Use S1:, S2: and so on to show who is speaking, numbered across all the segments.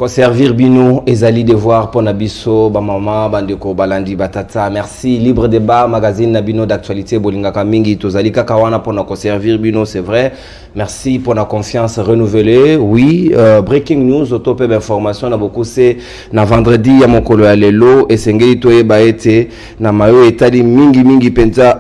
S1: Servir bino ezali devoir pour nabiso ba mama bandeko balandi batata. Merci libre débat magazine nabino d'actualité bolinga kamingi tozali kaka wana pour na servir bino, c'est vrai. Merci pour la confiance renouvelée. Oui, breaking news autope d'information na beaucoup c'est na vendredi ya mokolo ya lelo esengeli toye baete na mayo etali mingi penza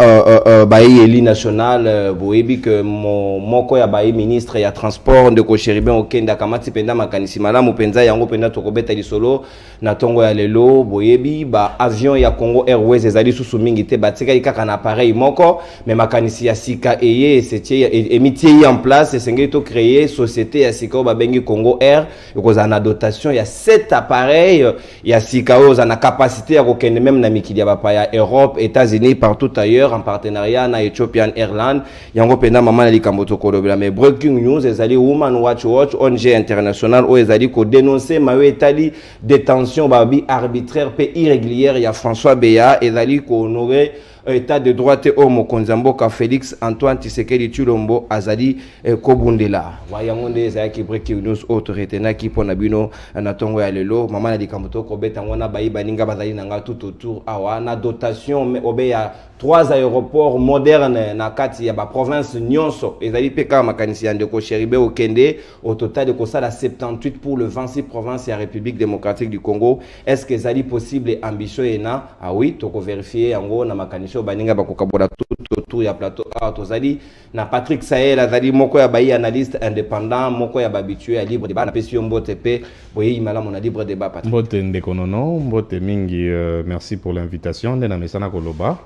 S1: bayi eli national boyebi que moko ya bayi ministre ya transport ndeko Cherubin Okenda kamati penda makanisi malamu penza yango penda tokobeta lisolo na tongo ya lelo boyebi ba avion ya Congo Airways ezali susu mingi te batika kaka na appareil moko mais makanisi ya sika eye c'était emitier en place esengeli to créer société ya sika ba bengi Congo Air ekozana na dotation ya 7 appareils ya sika oza na capacité ya kokende même na mikili ya bapa ya Europe, États-Unis, partout ailleurs en partenariat na Ethiopian Airlines yango penda mama na likambo tokolobela. Mais breaking news ezali Women Watch ONG international o ezali ko dénoncer mawe etali détention babi arbitraire pe irrégulière ya François Beya ezali ko honorer état de droit au Mokonzamboka Félix Antoine Tshisekedi Tshilombo azali kobundela wayangonde ezaki breaking news autorité na ki pona bino na tongo ya lelo mama na likambo ko beta ngona bayi baninga bazali nanga tout autour awa na dotation obe ya 3 aéroports modernes na kati ya ba province nyonso ezali peka makanisi ya ndeko Cherubin Okende au total de kosala 78 pour le 26 provinces ya République démocratique du Congo. Est-ce que ezali possible ambition ena? Ah oui, toko vérifier yango na makanisi baninga bakokabola tout autour ya plateau tozali na Patrick Sahel azali moko ya bayi analyste indépendant moko ya babitué ya libre débat na pesio mbote pe boye imala mon libre débat Patrick
S2: mbote ndekonono mbote mingi merci pour l'invitation ndena mesana koloba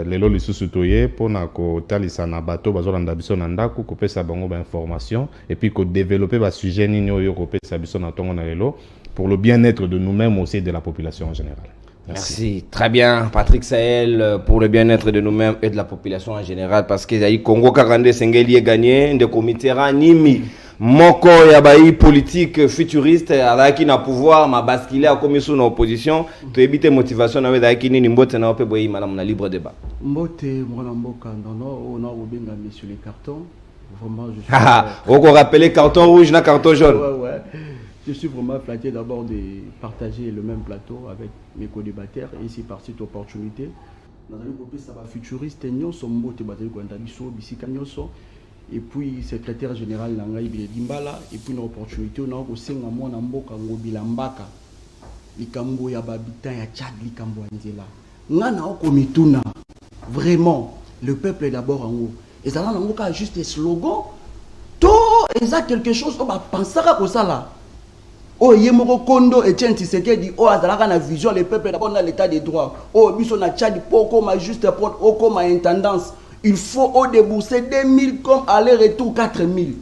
S2: lelo lisusu toye pona ko talisa na bato bazolanda biso na ndako ko pesa bango ba information et puis ko développer ba sujet nini oyo ko pesa biso na tongo na lelo pour le bien-être de nous-mêmes aussi de la population en général.
S1: Merci. Très bien, Patrick Sahel, pour le bien-être de nous-mêmes et de la population en général, parce que les Congo 42 Sengeli est gagné, de comité Nimi, Moko Yabaï politique futuriste, avec na pouvoir, ma basculé à commission en opposition, to éviter motivation avec ni mbote na ope boyi madame na libre débat.
S3: Mbote mwana mboka non on a obenga sur les cartons. Vraiment je suis
S1: on peut rappeler carton rouge na carton jaune.
S3: Ouais. Je suis vraiment flatté d'abord de partager le même plateau avec mes co-débatteurs et ici par cette opportunité. Dans un groupe ça va futuriste nyonso mbote bazali ko ndabiso bisika nyonso et puis secrétaire général Nangai Dimbala et puis une opportunité on a ko senga mwana mboka ngobila mbaka likambo ya babita ya Tchad likambo nzela ngana oko mituna vraiment le peuple est d'abord en haut et ça là ngoka juste des slogans to exact quelque chose on va penser à ça là. Oh, Yemoko Kondo et Tien Tshisekedi, oh, Azalaka na vision, le peuple d'abord dans l'état des droits. Oh, Biso na Tchad, pour ma juste porte, oh, comme intendance. Il faut débourser 2000 comme aller-retour 4000.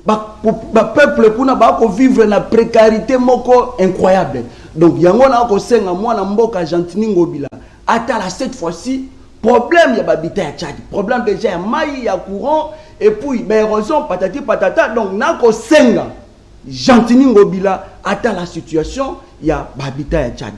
S3: Peuple pour ne vivre na précarité moko incroyable. Donc, yango na ko senga mwana mboka Gentini Ngobila. Atala cette fois-ci, problème ya babita ya Tchad. Problème déjà ya maï, ya courant, et puis, mais raison, patati patata, donc na ko senga. Gentini Ngobila ata la situation ya babita ya Tchad.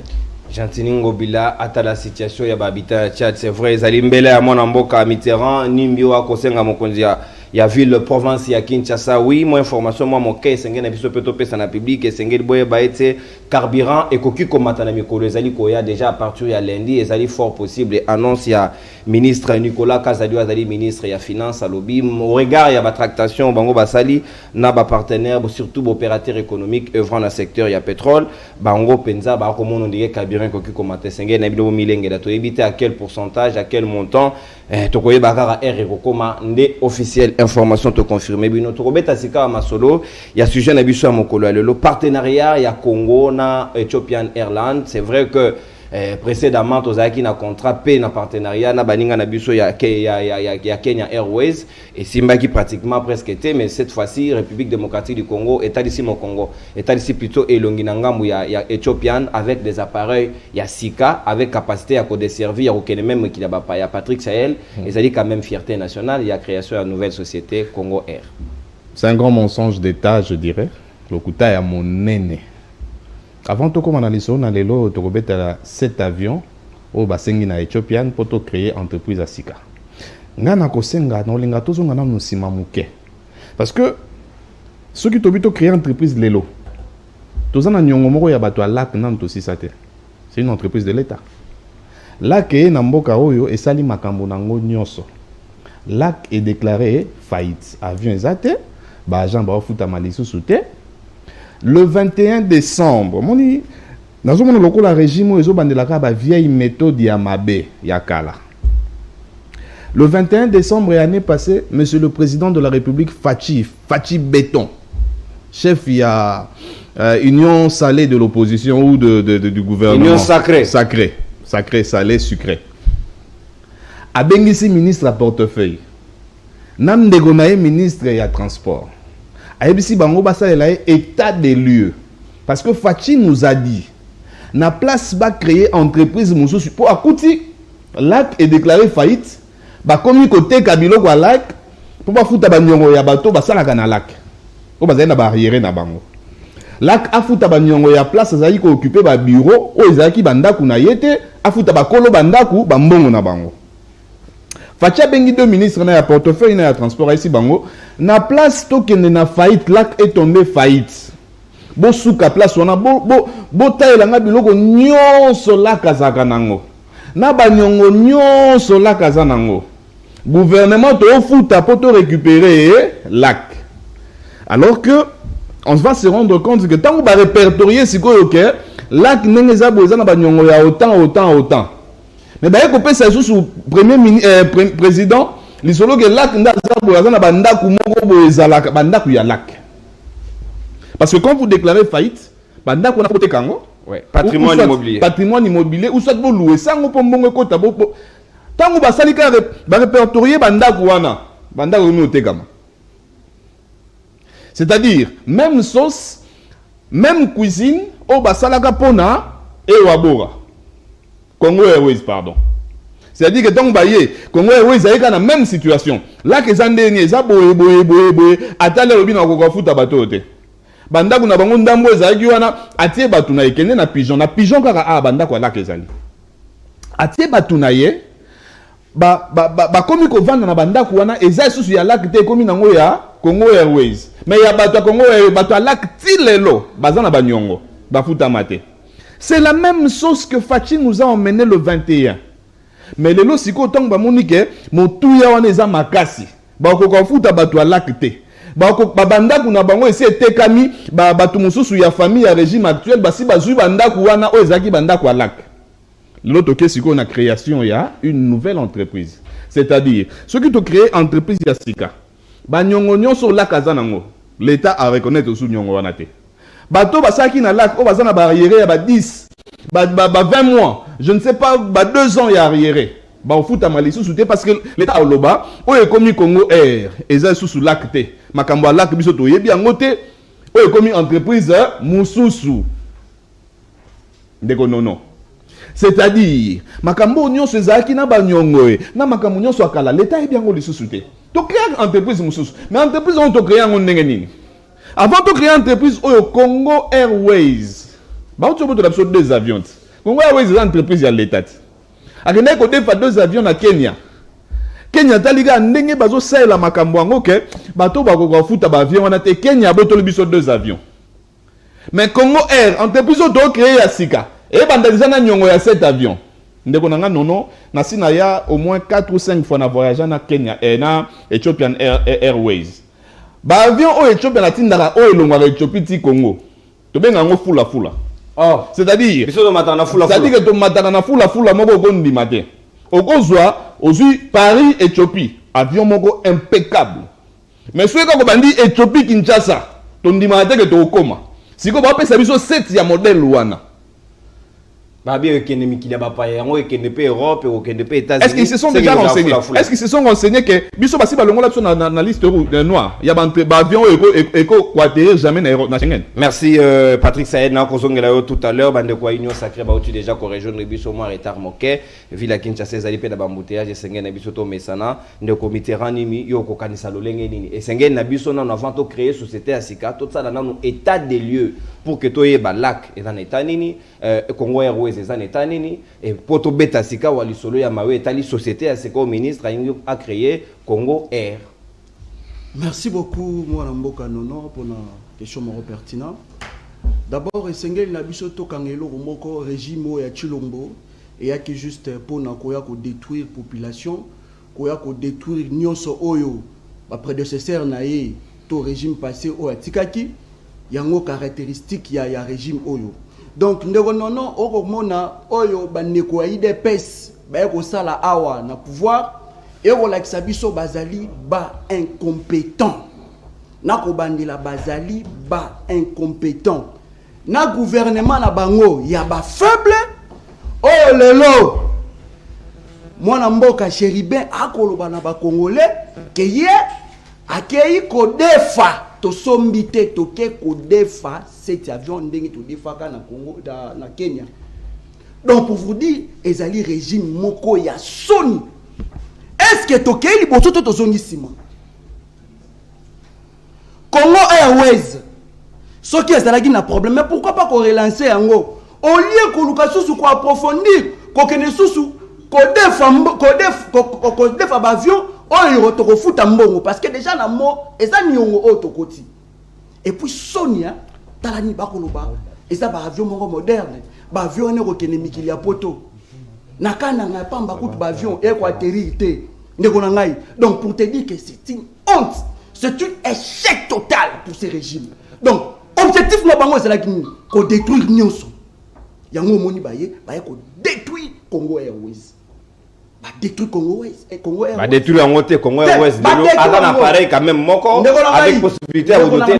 S1: Gentini Ngobila ata la situation ya babita ya Tchad, c'est vrai. Zalimbele ya mwana mboka Mitterrand nimbio akosenga mokonzi ya ville province ya Kinshasa. Oui, moi information moi mon cas sengena biso peto pesa na public sengeli boye baete carburant et koki komata na mikolo ezali koya déjà à partir ya lundi ezali fort possible annonce ya ministre Nicolas Kazadi azali ministre ya finance alobi au regard ya ba tractation bango basali na ba partenaire surtout opérateur économique œuvrant dans le secteur ya pétrole bango penza ba ko mono ndike carburant koki komata sengeli na bilo milenge da to éviter à quel pourcentage à quel montant tokoye bakara R kokoma ndé officiel information te confirmer bino to kobeta sika masolo ya sujet na biso ya mokolo lelo partenariat ya Congo na Ethiopian Airlines. C'est vrai que précédemment tozaki na contrat pe na partenariat na baninga na biso ya Kenya Airways et simbaki pratiquement presque été, mais cette fois-ci République démocratique du Congo est ici mon Congo est ici plutôt elongi na ngambu ya Ethiopian avec des appareils ya Sika avec capacité à desservir au même qui là-bas ya Patrick Sahel et ça dit quand même fierté nationale il y a création de nouvelle société Congo Air.
S2: C'est un grand mensonge d'État, je dirais. Le kuta ya mon nene. Avant tout comme analyse on a lelo to kobeta 7 avions au basengi na Ethiopian pour to créer entreprise à Sika. Ngana ko senga no linga to zonga na musima muke. Parce que ceux qui tobito créer entreprise lelo tozana nyongo moko ya bato lac nan to sisate. C'est une entreprise de l'État. Lac est na mboka oyo esali makambo nango nyonso. Lac est déclaré faillite. Avion ezate, ba agent ba futa malisu souté. Le 21 décembre, moni nazomona lokola régime ezo bandelaka ba vieille méthode ya mabe ya kala. Le 21 décembre l'année passée, monsieur le président de la République Fachi Béton, chef il y a Union salée de l'opposition ou du gouvernement.
S1: Union sacrée.
S2: Sacré, salé, sucré. A Bengisi ministre à portefeuille. Nam Degonaye ministre à transport. A Ebisi Bango Bassa état des lieux. Parce que Fachi nous a dit, na place va créer entreprise Moussou pour Akouti, lac est déclaré faillite. Ba komi côté Kabilo kwa lac pour pas fouta banyongo ya bato basala kana lac. Pour ba na barrière na bango. Lac afuta banyongo ya place azali ko occuper ba bureau o ezaki bandaku na yete afuta ba kolo bandaku ba mbongo na bango. Facha bengi deux ministres na ya portefeuille na ya transport ici bango na place tokende na faillite lac est tombé faillite. Bo souka place wana bo taelanga biloko nyonso lac azaka nango. Na banyongo nyonso lac azanango. Gouvernement to futa pour te récupérer lac. Alors que on va se rendre compte que tant qu'on va répertorier si quoi ok lac n'engeza boza na banyongo ya autant. Mais bah écoutez ça sous premier président l'isolo que lac ndaza boza na bandaku moko boza la bandaku ya lac. Parce que quand vous déclarez faillite, bandaku na pote kango.
S1: Ouais, patrimoine immobilier.
S2: Patrimoine immobilier ou soit vous louer ça on peut mbongo kota bo tango basalika ba répertorier bandaku wana bandaku mi otekama. C'est-à-dire même sauce, même cuisine au basalaka pona et wabora. Congo Airways pardon. C'est-à-dire que tango baye Congo Airways ayeka na même situation. Là que zandeni za boye atale lobi na ko futa bato te. Bandaku na bango ndambo ezaki wana atie batu na ekende na pigeon kaka bandaku alaka ezali atie batu na ye ba komi ko vanda na bandaku wana eza susu ya lak te komi nango ya Congo Airways mais ya batu Congo Airways batu alak tilelo bazana banyongo bafuta mate. C'est la même chose que Fachi nous a emmené le 21 mais lelo siko tong ba monike motuya wana eza makasi ba ko futa batu alak te. Bandaku na bango esi etekami batu mususu ya famille ya régime actuel basi bazui bandaku wana o ezaki bandaku alak. L'autre question c'est qu'on a création ya une nouvelle entreprise. C'est-à-dire ceux qui ont créé entreprise ya sika. Banyongo nyonso lak azanango. L'État a reconnaître sous nyongo wana te. Bato basaki na lak o bazana barrière ya ba 10 ba 20 mois, je ne sais pas ba 2 ans ya arrière. Ba ofuta malisu souté parce que l'État au loba o ekomi Congo Air eza sous lac te. Makambo lac biso to yebi angote o ekomi entreprise mususu. Ndeko non. C'est-à-dire makambo nyonso ezaki na banyongo na makambo nyonso akala l'État yebi ango lisusu te. To créer entreprise mususu. Mais entreprise on to créer ngo ndenge nini? Avant de créer entreprise au Congo Airways. Ba o to boto l'abso 2 avions. Congo Airways est entreprise ya l'État. Akende ko defa 2 avions na Kenya. Kenya taliga ndenge bazo sala makambo yango ke bato bako futa ba avion wana te Kenya boto biso 2 avions. Mais Congo Air entreprise to créer ya sika et bandaliza na nyongo ya 7 avions. Ndeko nanga nono na sina ya au moins 4 ou 5 fois na voyager na Kenya et na Ethiopian Airways. Ba avion o Ethiopia na tindaka o elongwa Ethiopie ti Congo. To benga ngo fula.
S1: Oh,
S2: c'est-à-dire
S1: biso do matana fula.
S2: C'est-à-dire que to matana na fula moko gondi matin. Okozwa ozui Paris Éthiopie avion moko impeccable. Mais soki ko bandi Éthiopie Kinshasa to ndima te ke to okoma. Siko ba pesa biso 7 ya modèle wana.
S1: Ba bien ekende mikili ba pa yango ekende pe Europe ou ekende pe États-Unis.
S2: Est-ce qu'ils se sont déjà renseignés? Est-ce qu'ils se sont renseignés que biso basi ba longola biso na liste rouge noire. Ya ba avion eko quaterrir jamais na Schengen.
S1: Merci Patrick Saed na kozongela yo tout à l'heure bande kwa union sacrée ba uti déjà ko rejoindre biso mo retard moke villa Kinshasa ezali pe na ba embouteillage Schengen na biso to mesana ndeko Mitterrand mi yo ko kanisa lolenge nini et Schengen na biso na avant to créer société asika tout ça na état des lieux pour que to yeba lac et dans état nini Congo Airways et en état nini et poto beta sika wali solo ya mawe etali société asika au ministre a créé Congo Air.
S3: Merci beaucoup moi Mboka Nono pour la question pertinente. D'abord, Essengel Nabiso Tokangelo Romoko, régime ya Chilombo, et y a qui juste pour détruire la population, pour détruire Nyonso Oyo, ma prédécesseur naïe, tout régime passé au Atikaki, il y a une caractéristique, il y a régime Oyo. Donc, nous avons Oromona Oyo, Baneko Aïde Pes, Baeko Sala Awa, na pouvoir, et on l'a Sabiso Bazali, ba incompétent. Nako Bandila Bazali, ba incompétent. Na gouvernement na bango ya ba faible oh lelo mwana mboka Chéribin akoloba na ba congolais ke ye akei ko defa to sombite to ke ko defa cet avion ndenge to defa na Congo na Kenya. Donc pour vous dire ezali régime moko ya soni. Est-ce que to ke liboso to zongisima Congo Airways ce qui est un problème, mais pourquoi pas qu'on relance en haut? Au lieu qu'on nous soit approfondir, qu'on défend l'avion, on le fout en bon. Parce que déjà, la mort, et ça, n'y a autre côté. Et puis, Sonia, Talani Bakoloba, et ça, l'avion moderne, l'avion est économique, il y a poto. Nakana n'a pas un avion, et quoi, territé. Donc, pour te dire que c'est une honte, c'est un échec total pour ces régimes. Donc, objectif na bango c'est là qu'on détruire nyonso yango moni baye ko détruire Congo Airways ba détruire Congo Airways
S1: ba détruire yango te Congo Airways de un appareil quand même moko avec possibilité à doter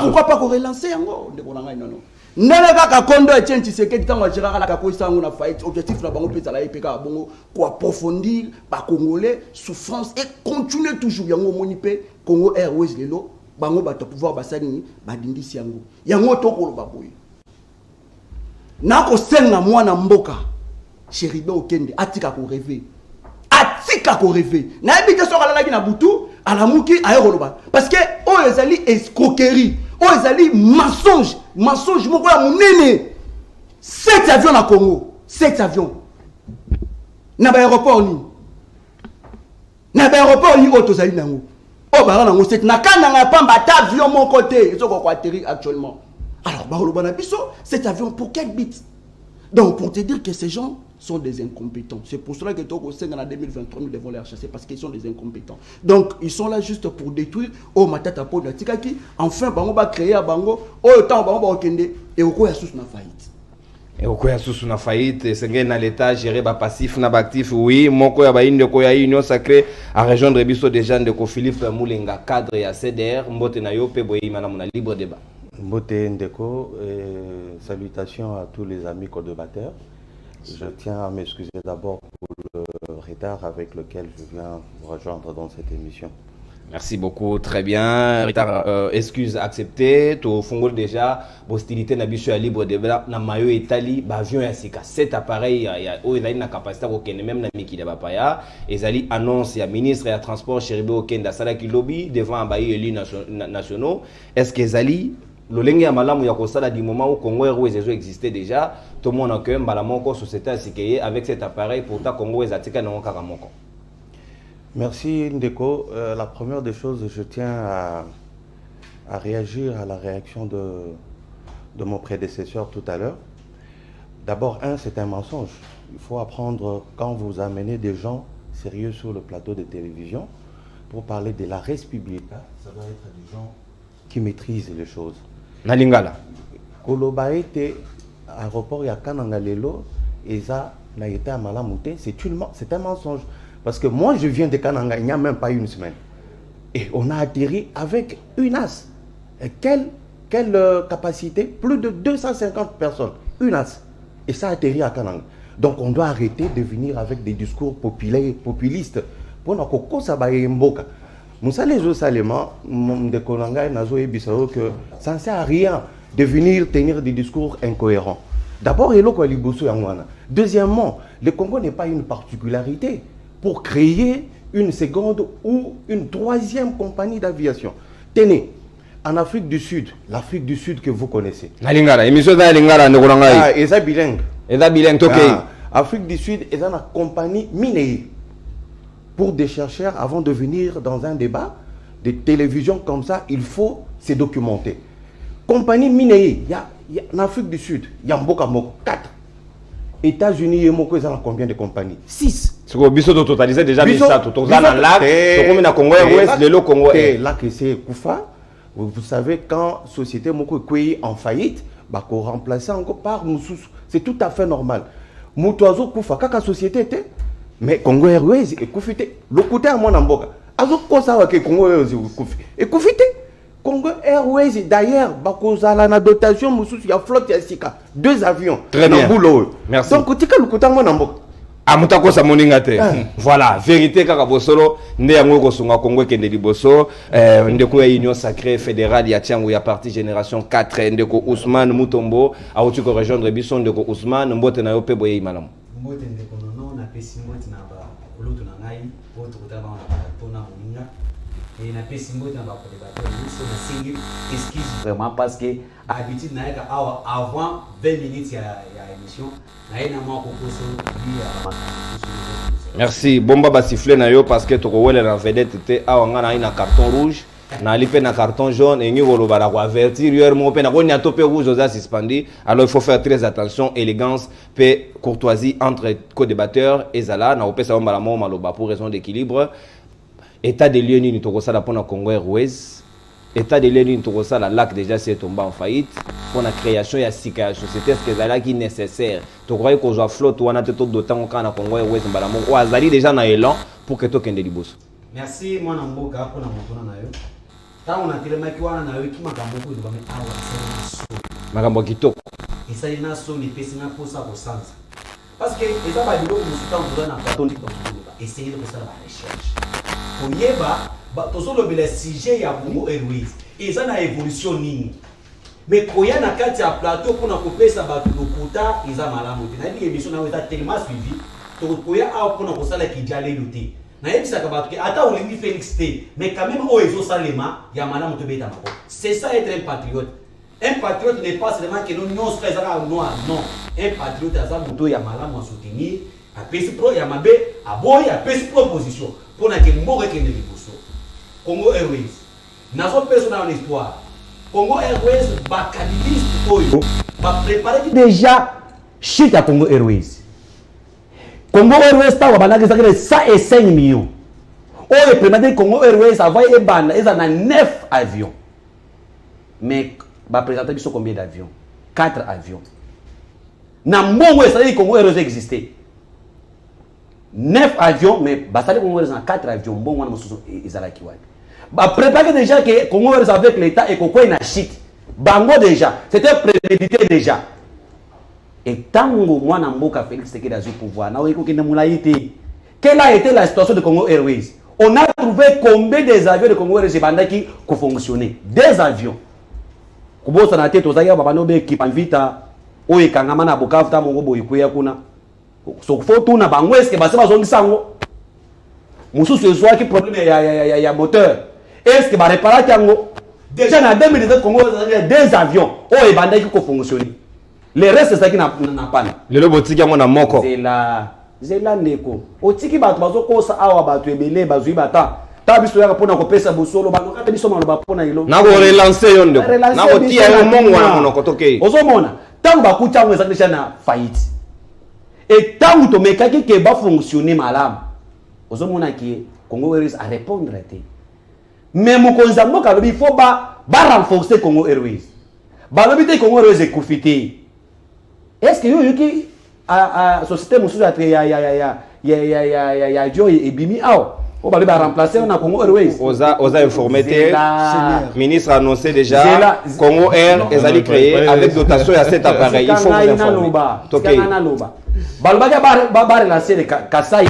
S3: pourquoi pas qu'on relancer yango ndeko nanga non nele kaka kondo etien Tshisekedi tango ajira la kako sango na fight objectif na bango pesa la ipeka bongo ko approfondir ba congolais souffrance et continuer toujours yango moni pe Congo Airways lelo bango bato pouvoir basani badindisi yango yango tokolo baboye nako senga mwana mboka Chéribin Okende atika ko rêver na ebite so kala na butu alamuki ayekoloba parce que o ezali escroquerie o ezali mensonge moko ya munene 7 avions na Congo 7 avions na ba aéroport ni otozali nango. Oh, bah, on sait que n'a pas un avion mon côté. Ils sont atterri actuellement. Alors, bah, cet avion, pour quel but? Donc, pour te dire que ces gens sont des incompétents. C'est pour cela que au Sénégal en 2023, nous devons les rechasser parce qu'ils sont des incompétents. Donc, ils sont là juste pour détruire. Oh, ma tête à peau de Tikaki. Enfin, bah, on va créer à Bango. Oh, le temps, bah, on va okende. Et au coup, il y a sous na faillite.
S1: Et au cas où na faillite, c'est dans l'état géré ba passif na actif oui, mon ko ya ba inde ko ya union sacrée à rejoindre biso déjà de ko Philippe Moulenga cadre ya CDR mbote na yo pe boyi manam na libre débat.
S4: Mbote ndeko salutations à tous les amis co-débatteurs. Je tiens à m'excuser d'abord pour le retard avec lequel je viens vous rejoindre dans cette émission.
S1: Merci beaucoup, très bien. Excuse acceptée. Tu fongo déjà hostilité na biso ya libre débat na mayo Italie, ba avion ya sika. Cet appareil ya ezali na capacité ko kende même na mikili ba paya. Ezali annonce ya ministre ya transport Chéribin Okende sala ki lobby devant ba élus nationaux. Est-ce que ezali lolenge ya malamu ya kosala du moment où Congo Airways existait déjà, tout le monde a que mbala moko société asikeye avec cet appareil pourtant Congo Airways atika na kaka moko.
S4: Merci Ndeko. La première des choses, je tiens à réagir à la réaction de mon prédécesseur tout à l'heure. D'abord, c'est un mensonge. Il faut apprendre quand vous amenez des gens sérieux sur le plateau de télévision pour parler de la res publica, ça doit être des gens qui maîtrisent les choses.
S1: Nalingala.
S4: Kolobaete, aéroport ya Kanangalelo, et ça n'a été à Malamouté, c'est un mensonge. Parce que moi, je viens de Kananga, il n'y a même pas une semaine. Et on a atterri avec une as. Et quelle capacité? Plus de 250 personnes. Une as. Et ça a atterri à Kananga. Donc on doit arrêter de venir avec des discours populistes. Pour nous, Moussa les jours salement, de Konanga et Nazo et Bissau, que ça ne sert à rien de venir tenir des discours incohérents. D'abord, il y a deuxièmement, le Congo n'est pas une particularité pour créer une seconde ou une troisième compagnie d'aviation. Tenez, en Afrique du Sud, l'Afrique du Sud que vous connaissez. Et ça bilingue. Afrique du Sud, ils ont une compagnie minière pour des chercheurs, avant de venir dans un débat de télévision comme ça, il faut se documenter. Compagnie minière, il y a En Afrique du Sud, il y a Mboka Moko, 4. États-Unis et Moko, ils ont combien de compagnies? 6.
S1: C'est que Biso de totaliser déjà mis ça. Tout ça dans lac, comme dans Congo Ouest, le Congo Est.
S4: Là que c'est Koufa, vous savez, quand société Moko est en faillite, bah, qu'on remplace encore par Moussous. C'est tout à fait normal. Moutouazo Koufa, quand la société était, mais Congo Airways, et Koufité, le côté à mon Amboka. Azo Kosa, que Congo Airways, et Koufité. Congo Airways, d'ailleurs, Bakozala na dotation, Moussous, il y a flotte, il y a Sika. 2 avions.
S1: Très bien.
S4: Merci. Donc, tu as le côté à mon Amboka.
S1: Amutako sa moningate. Voilà, vérité kaka bosolo nde yango ko sunga Congo kende liboso ndeko ya Union Sacrée Fédérale ya Tiango ya parti génération 4 ndeko Ousmane Mutombo a outi ko rejoindre biso ndeko Ousmane mbote na yo pe boye malamu.
S5: Mbote ndeko nono na pesi mbote na ba kulutu na ngai bote kutaba na pona moninga et na pesi mbote na ba ko débattre biso na singi excuse vraiment parce que habitude na yaka avant 20 minutes ya émission.
S1: Merci. Bomba ba siffler na yo parce que to ko wele na vedette te awanga na ina carton rouge na lipe na carton jaune et ngi wolo bara ko avertir hier mo pe na ko nya topé rouge aux suspendu. Alors il faut faire très attention, élégance, paix, courtoisie entre co-débatteurs et zala na opesa mbala mo maloba pour raison d'équilibre. État de lieu ni to ko sala pona Congo Airways. État de lieu ni to ko sala lac déjà c'est tombé en faillite. Pour la création et la société, est-ce que c'est qui est nécessaire? Tu crois qu'on a flotte ou on a tout d'autant qu'on a Congo et Ouest Mbalamon ou Azali déjà dans l'élan pour que tu aies des libos.
S5: Merci, moi, Namboka, pour la montée na yo. Tant on a tellement qui wana na yo qui m'a kamoko de ba mais awa c'est na
S1: Makambo kitoko.
S5: Et ça ina so ni pesi na pour ça au sens. Parce que les aba bilo ko musuka on na plateau de essayer de faire la recherche. Pour yeba ba tozo le bel sujet ya Congo Airways. Et ça na évolution nini. Mais quand il y a un plateau pour nous couper ça, le quota, ils ont malamu. Il y a une émission qui a tellement suivi. Donc, il y a un pour nous faire qui j'allais lutter. Il y a une émission qui a attends, on dit Félix T. Mais quand même, ils ont salema, il y a malamu de bêta. C'est ça être un patriote. Un patriote n'est pas seulement que nous sommes très noirs. Non. Un patriote, il y a malamu à soutenir. À PC Pro, il y a Mabé, à Boy, à PC Pro position. Pour nous, il y a un qui est Congo Airways. Nous avons personne dans l'histoire. Congo Airways va préparer déjà chute à Congo Airways. Congo Airways a 105 millions. On est préparé Congo Airways a envoyé 9 avions. Mais va présenter combien d'avions? 4 avions. Dans mon Ouest, ça dit Congo Airways existait. 9 avions, mais ça dit Congo Airways a 4 avions. Bon, on a bah, préparer déjà que Congo avec l'État et Koko est chute. Bango déjà. C'était prémédité déjà. Et tant que moi, Namboka Félix Tshisekedi a eu pouvoir, quelle a été la situation de Congo Airways? On a trouvé combien des avions de Congo Airways qui fonctionnaient? Des avions. Kubo sanate tozaya babanobe qui panvita oye kangama na Bukavu ta mongo boyikuya kuna. So faut tout na bango est-ce que basa bazongisa ngo? Mususu ezwa ki problème ya moteur. Est-ce que va réparer Tiango? Déjà en 2017, Congo a des avions. Oh, et bandai qui fonctionne. Le reste, c'est ça qui n'a pas.
S1: Le lobotiki à mon amoko.
S5: C'est là, Neko. Au tiki bato, kosa awa bato ebele, bazui bata. Tabiso ya pona ko pesa busolo, bano kata biso mano ba pona ilo.
S1: Na go relancer yondo. Na go tia yo mongo na monoko toke.
S5: Ozomona. Tango ba kucha ngo ezakisha na faillite. Et tango to mekaki ke ba fonctionner malamu. Ozomona ki Congo Airways a répondre à te. Mais mon consambo il faut renforcer Congo Airways. Balobité Congo Airways est confité. Est-ce que vous qui a société mususu ya Joe et Bimi on va remplacer on a Congo Airways.
S1: Osa informé ministre a annoncé déjà Congo Air est allé créer avec dotation à cet appareil. Il faut vous informer. OK.
S5: Balobaka ba relancer le Kasai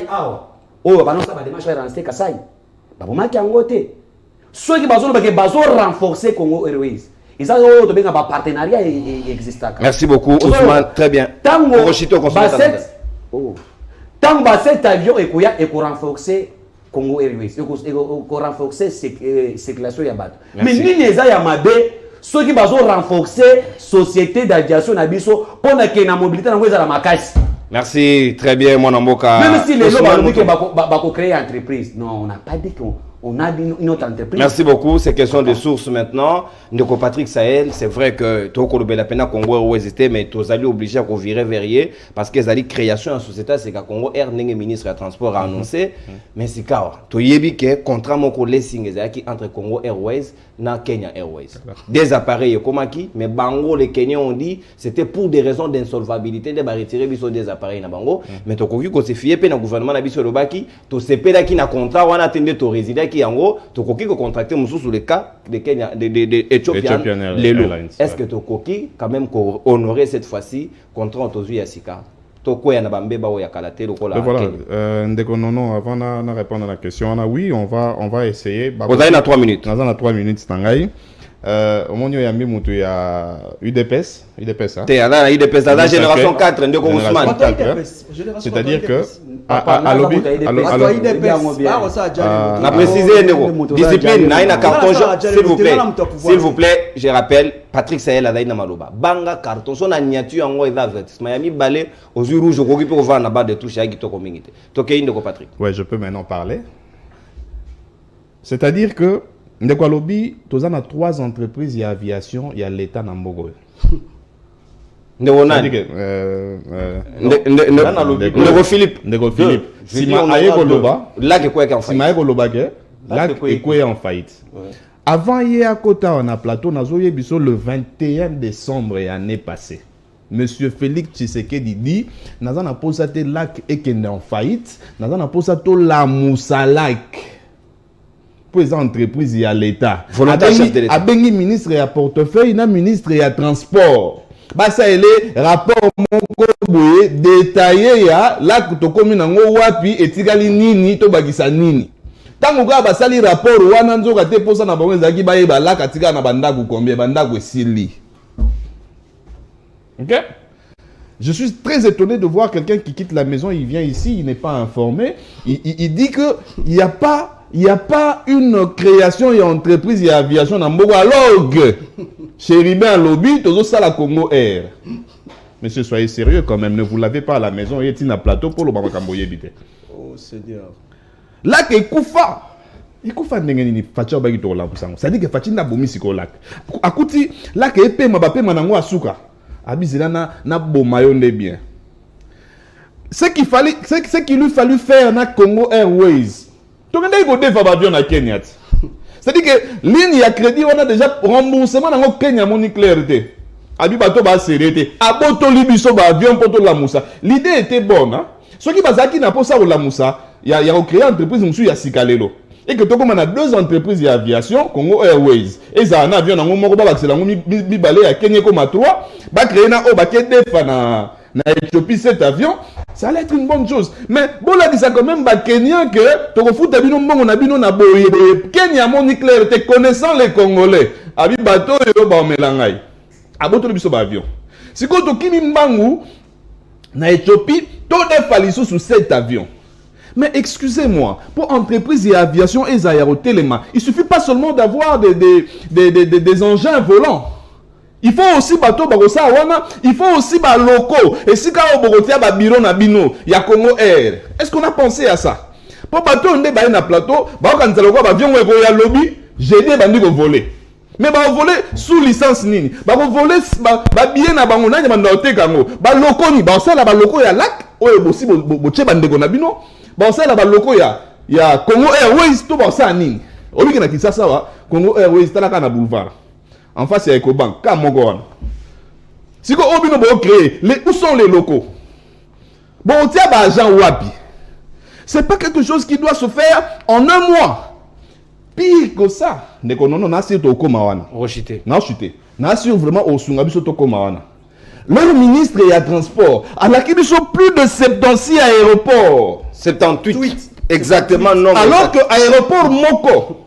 S5: oh ba non ça va démarcher relancer Kasai. Ba bomaki angote. Ceux qui ont renforcé Congo Airways. Ils ont un partenariat existant.
S1: Merci beaucoup, Ousmane. Très bien.
S5: Tant que cet avion est renforcé Congo Airways, il renforcer circulation ya bato. Mais ni les ayamabe, ceux qui ont renforcé société d'aviation nabiso pour que la mobilité na la makasi.
S1: Merci, très bien, mon amboka.
S5: Même si les gens ont dit qu'on va créer une entreprise, non, on n'a pas dit qu'on
S6: on a une autre entreprise.
S1: Merci beaucoup. C'est question de sources maintenant. Ndeko Patrick Sahel, c'est vrai que Toko Lobela Pena Congo Airways était, mais tous allés obligés à virer vers parce que les création en société, c'est que Congo Air n'est ministre des Transports a annoncé. Mais c'est quoi? Tu yebi que contrat mon collègue entre Congo Airways et Kenya Airways. Des appareils comme qui, mais Bango les Kenyans ont dit c'était pour des raisons d'insolvabilité de retirer des appareils na Bango. Mais tu as se fier pe na gouvernement na biso lobaki, tu sais pas qui na contrat on attendait ton résident qui en gros, tu as contracté musu sur le cas de Kenya de Ethiopian Airlines. Est-ce que tu as quand même honorer cette fois-ci contrat aux Yasika? Voilà,
S2: non, avant de répondre à la question, oui, on va essayer.
S1: Vous avez 3 minutes.
S2: Nous avons 3 minutes. Au moment où il y a UDPS, hein?
S1: UDPS, la génération 4, de Ousmane.
S2: C'est-à-dire que à lobby,
S1: on a précisé, discipline, na carton jaune, s'il vous plaît, je rappelle, Patrick Sahel a dit Maloba, banga carton, son agnature en haut et avertissement, Miami balé aux yeux rouges, au pour voir là-bas de toucher à Guito communauté. Toké Indeko Patrick.
S2: Ouais, je peux maintenant parler. C'est-à-dire que Ndeko lobby, tous on a 3 entreprises, il y a aviation, il y a l'État Nambogo.
S1: Ndeko Philippe.
S2: Si en faillite. Avant hier, on a plateau, on a le 21 décembre l'année passée. Monsieur Félix Tshisekedi dit, nous avons posé le lac et qu'il est en faillite, nous avons posé la Moussalak. Pour les entreprises, il y a l'État. Abengi ministre et à portefeuille, il y a ministre et à transport. Bah ça il est rapport mon détaillé ya là que to commune ngo wapi etikali nini to bagisa nini. Tango ka basali rapport wana nzoka te posa na bango ezaki ba yeba là katika na bandaku combien bandaku esili. OK? Je suis très étonné de voir quelqu'un qui quitte la maison, il vient ici, il n'est pas informé, il dit que il y a pas une création et entreprise et aviation dans Mbogo alors que Chéribin lobby tout ça la Congo Air. Monsieur, soyez sérieux quand même, ne vous lavez pas à la maison, il y a un plateau pour le Bamakamboye bité.
S3: Oh Seigneur.
S2: Là que Ikufa ndengeni facha bagi to la pusango. Ça dit que fachi na bomi siko lak. Akuti là que epé mabape manango asuka. Abizela na bomayo nde bien. Ce qu'il lui fallu faire na Congo Airways. Donc, il faut faire avion à Kenya. C'est-à-dire que ligne à crédit, on a déjà remboursement dans le Kenya, mon clarté. Abi bato ba serré. Aboto libiso ba avion pour la moussa. L'idée était bonne. Hein? Ce qui bazaki n'a pas ça ou la moussa, il y a créé une entreprise, monsieur Yassikalelo. Et que tout comme on a 2 entreprises d'aviation, Congo Airways. Et ça, un avion, on a mi balé à Kenya comme à 3. Ba créer na o ba kedefa na Éthiopie cet avion. Ça allait être une bonne chose. Mais bon là, ça quand même, Kenya que tu refous abino mbongo na bino na boye. Kenya moni clair, te connaissant les Congolais. Abi bateau yo ba melangai. Aboto le biso ba avion. Si ko to kimi mbangu na Éthiopie, to de faliso sur cet avion. Mais excusez-moi, pour entreprise et aviation et aérotéléma, il suffit pas seulement d'avoir des engins volants. Il faut aussi bateau barossa wana, il faut aussi ba locaux. Et si quand on bogotia ba biro na bino, ya Congo Air. Est-ce qu'on a pensé à ça? Pour bateau on est ba na plateau, ba quand ça ba avion ko ya lobby, j'ai dit bandi ko voler. Mais ba voler sous licence nini? Ba ko voler ba bien na bango na banda otekango. Ba locaux ni ba ça la ba locaux ya lac, oyo bosi bo che bande ko na bino. Ba ça la ba locaux ya Congo Airways to ba ça nini? Obi na Kinshasa wa Congo Airways talaka na boulevard. En face, il y a EcoBank. Si vous avez créé, où sont les locaux? Bon, on tient à Jean Wapi. Ce n'est pas quelque chose qui doit se faire en un mois. Pire que ça. Non,
S1: Rechuté.
S2: Vraiment au Sungabiso Tokomawana. Leur ministre et à transport. À la Kibiso, plus de 76 aéroports.
S1: 78. Exactement, non.
S2: Alors que l'aéroport Moko,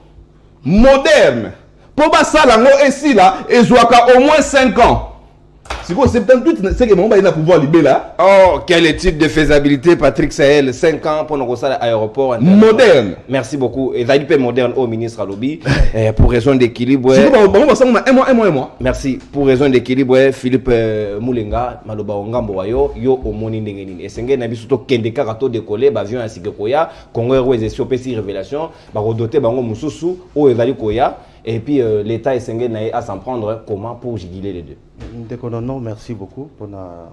S2: moderne, pour ça, là, ici, là, et au moins 5 ans.
S6: C'est quoi 78, c'est que mon bail n'a pouvoir libérer là.
S1: Oh, quelle étude de faisabilité, Patrick Sahel, 5 ans pour nous à l'aéroport
S6: moderne.
S1: Merci beaucoup. Et ça dit moderne au ministre Alobi. Pour raison d'équilibre. Merci. Pour raison d'équilibre, Philippe Moulenga, Maloba Ongambo yo au moni ndengeni. Et senge na biso to kende karato décoller avion ainsi que koya, Congo Airways et SOPC révélation, ba redoter bango mususu o ezali koya. Et puis l'État est senge na à s'en prendre comment pour juguler les deux.
S4: Non, merci beaucoup pour la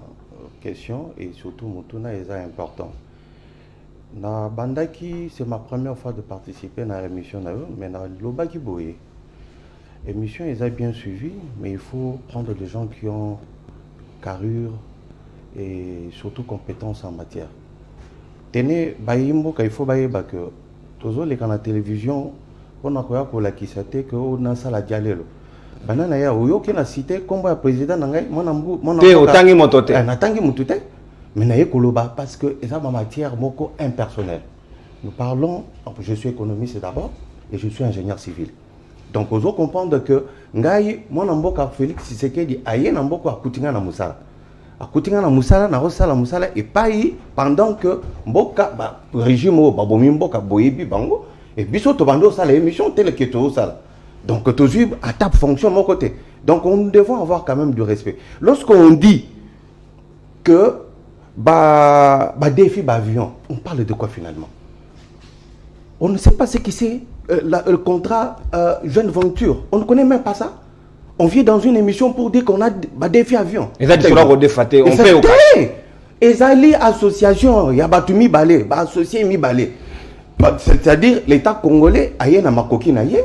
S4: question et surtout Mutuna est important. Na Bandaki, c'est ma première fois de participer à l'émission, mais na Lobaki Boye. L'émission est bien suivie, mais il faut prendre des gens qui ont carrure et surtout compétences en matière. Tenez, il faut que tous les canaux de télévision, on a quoi pour la qui s'était que on a ça la dialelo. Banana ya oyo qui na cité comme le président nangai mon
S1: te otangi motote
S4: na tangi motote mais na yekoloba parce que ça ma matière moko impersonnelle. Nous parlons, je suis économiste d'abord et je suis ingénieur civil. Donc vous comprendre que ngai mon mboka Félix Tshisekedi aye na mboko akutinga na musala. Akutinga na musala na rosala musala et pas pendant que mboka régime ba bomi mboka boyebi bango et biso to bando ça l'émission telle que to ça. Donc toujours à table fonction de mon côté. Donc nous devons avoir quand même du respect. Lorsqu'on dit que défi avion, on parle de quoi finalement? On ne sait pas ce que c'est le contrat jeune venture. On ne connaît même pas ça. On vient dans une émission pour dire qu'on a défi avion.
S1: Et ça, on fait au cas.
S4: Et ça, l'association, il y a Batumi Balé, associé Mi Balé. C'est-à-dire l'État congolais, aïe na makoki na yé.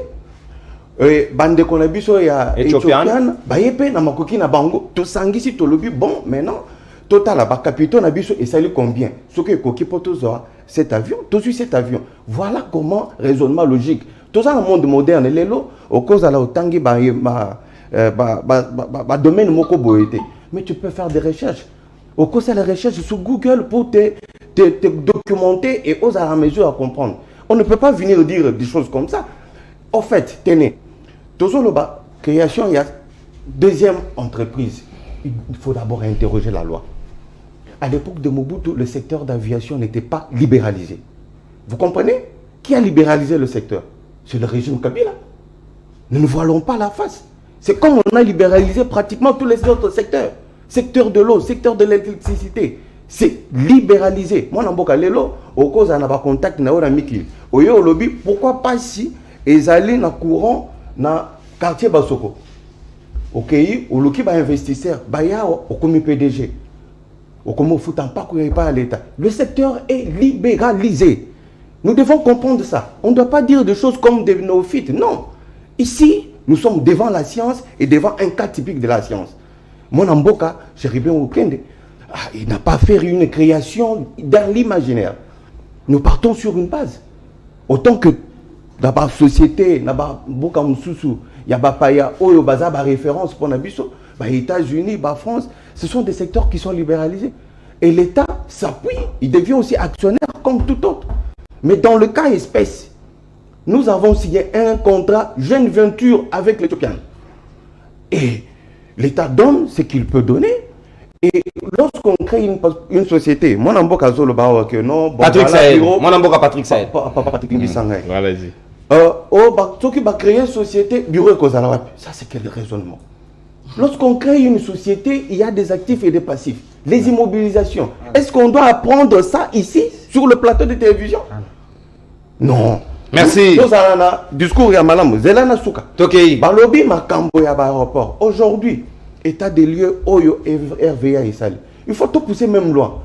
S4: Bande konabiso ya Éthiopienne, bayepe na makoki na bango, to sangisi to lobi bon maintenant total ba capitaine na biso et ça lui combien? Ce que koki potozo cet avion, tout sur cet avion. Voilà comment raisonnement logique. Tout ça dans le monde moderne lelo au cause à la otangi domaine moko boyete. Mais tu peux faire des recherches. Au cause de la recherche sur Google pour te documenter et oser à la mesure à comprendre. On ne peut pas venir dire des choses comme ça. En fait, tenez, toujours la création, il y a deuxième entreprise. Il faut d'abord interroger la loi. À l'époque de Mobutu, le secteur d'aviation n'était pas libéralisé. Vous comprenez? Qui a libéralisé le secteur? C'est le régime Kabila. Nous ne voilons pas la face. C'est comme on a libéralisé pratiquement tous les autres secteurs. Secteur de l'eau, secteur de l'électricité. C'est libéralisé. Moi, je suis au cause de contact avec le lobby. Pourquoi pas si ils allaient dans le courant dans le quartier Basoko? Ok, au loki ba investisseur, ba ya au comme PDG. Au comme foutant pas qu'il n'y ait pas à l'État. Le secteur est libéralisé. Nous devons comprendre ça. On ne doit pas dire des choses comme des néophytes. Non. Ici, nous sommes devant la science et devant un cas typique de la science. Mon Amboka, Chéribin Okende, il n'a pas fait une création dans l'imaginaire. Nous partons sur une base. Autant que dans la société, dans la il y a référence pour les États-Unis, la France, ce sont des secteurs qui sont libéralisés. Et l'État s'appuie, il devient aussi actionnaire comme tout autre. Mais dans le cas espèce, nous avons signé un contrat jeune venture avec l'Éthiopien. Et l'État donne ce qu'il peut donner. Et lorsqu'on crée une société, mon amboka zolo ba que non,
S1: Patrick Sahel, mon amboka Patrick Sahel.
S4: Patrick Mbisangay.
S2: Allez-y.
S4: Qui va créer une société, bureau Kozalawapi. Ça, c'est quel raisonnement? Lorsqu'on crée une société, il y a des actifs et des passifs. Les immobilisations. Est-ce qu'on doit apprendre ça ici, sur le plateau de télévision? Non.
S1: Merci.
S4: Nous avons un discours à Malam. Zelana Souka.
S1: Tokei.
S4: Balobi Makambo ya aéroport. Aujourd'hui, état des lieux, Oyo, RVA et Sali. Il faut tout pousser même loin.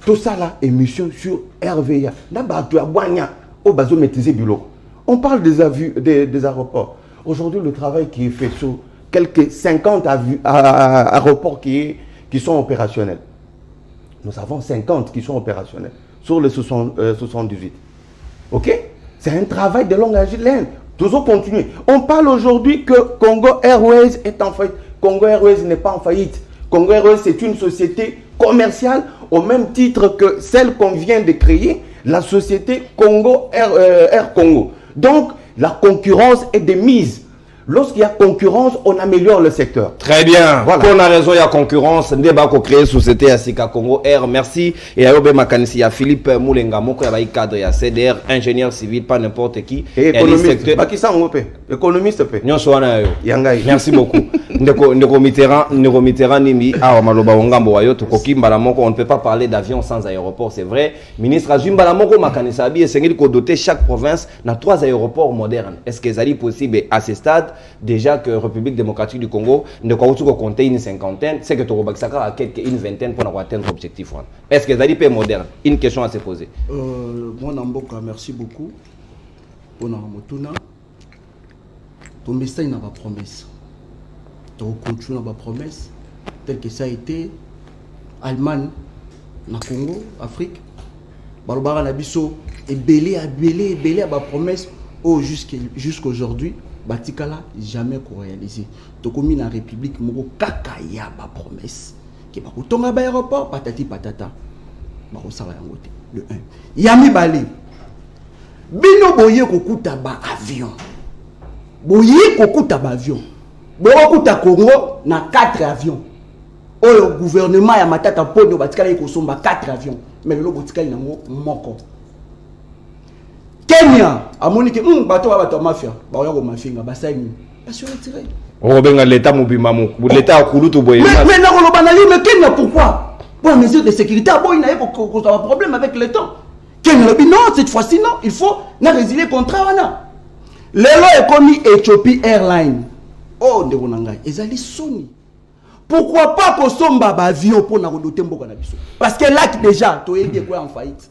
S4: Tout ça là, émission sur RVA. Là-bas, tu as Boigna, au bateau maîtriser Bulo. On parle des aéroports. Aujourd'hui, le travail qui est fait sur quelques 50 aéroports qui sont opérationnels. Nous avons 50 qui sont opérationnels sur les 78. Ok? C'est un travail de longue haleine. Toujours continuer. On parle aujourd'hui que Congo Airways est en faillite. Congo Airways n'est pas en faillite. Congo Airways, c'est une société commerciale au même titre que celle qu'on vient de créer, la société Congo Air Congo. Donc, la concurrence est de mise. Lorsqu'il y a concurrence, on améliore le secteur.
S1: Très bien.
S4: Voilà.
S1: Pour la raison, il y a concurrence. Ndeba ko créer société à Sika Congo Air. Merci. Et à Yobe Makanisi, il y a Philippe Moulenga, Moko, il y a cadre, il y a CDR, ingénieur civil, pas n'importe qui.
S4: Et économiste. Bakissa Ngope. Économiste.
S1: Merci beaucoup. Ndeko Mitterrand Nimi, Maloba Ongambo Wayoto, Koki Mbalamoko, on ne peut pas parler d'avion sans aéroport, c'est vrai. Ministre Azim Balamoko Makanisa Abi, c'est qu'on doter chaque province dans 3 aéroports modernes. Est-ce que c'est possible à ce stade? Déjà que République démocratique du Congo ne peut compter une cinquantaine, c'est que Togo Baksaka a une vingtaine pour atteindre l'objectif. Est-ce que c'est moderne? Une question à se poser.
S3: Moi, Namboka, merci beaucoup pour Namotuna. Ton message n'a pas promesse. Ton continue n'a pas promesse. Tel que ça a été Allemagne, na Congo, Afrique. Balobara Nabiso est belé à ma promesse. Oh, jusqu'aujourd'hui. Batikala jamais réalisé. Donc comme la République moko kakaya ba promesse qui ba kotonga ba aéroport patati patata. Ba ko sala yango te. Le 1. Yami Bali. Bino boye kokuta ba avion. Boye kokuta ba avion. Boye kokuta Congo na 4 avions. Le gouvernement ya matata pono batikala ko somba 4 avions. Mais le botikala nango moko. Kenya, à Monique, bateau mafia, mafia, parce retiré.
S1: L'État l'État a couru tout boyer.
S3: Mais Kenya, pourquoi? Pour mesure de sécurité, il y a un problème avec l'État. Kenya, non, cette fois-ci, non, il faut résilier le contrat. Le lot est commis Ethiopie Airlines. Oh, Nderonangai, ils allaient sonner. Pourquoi pas qu'on sombe à avion pour nous doter Mbokanabiso? Parce que là, déjà, tu es en faillite.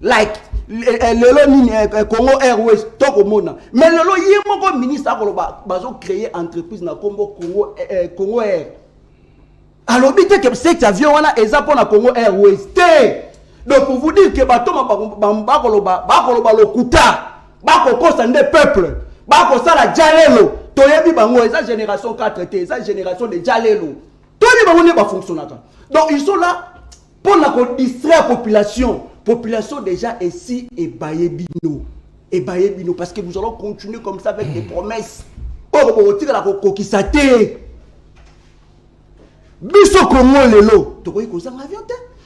S3: Like le Congo Airways tokomona mais le lo yemoko ministre akoloba bazo créer entreprise na Congo Air alors bité que cet avion wana eza pona Congo Airways té donc pour vous dire que batoma bakoloba lokuta bakokosa nde peuple bakosala jalelo toyebi bango eza génération 4 té eza génération de jalelo toyebi bango ne ba fonctionnaka donc ils sont là pour la distraire la population déjà ici et Bayebino. Et Bayebino, parce que nous allons continuer comme ça avec des promesses. Oh, on va tirer la coquissate. Biso Congo lelo. Tu crois qu'on s'en avion?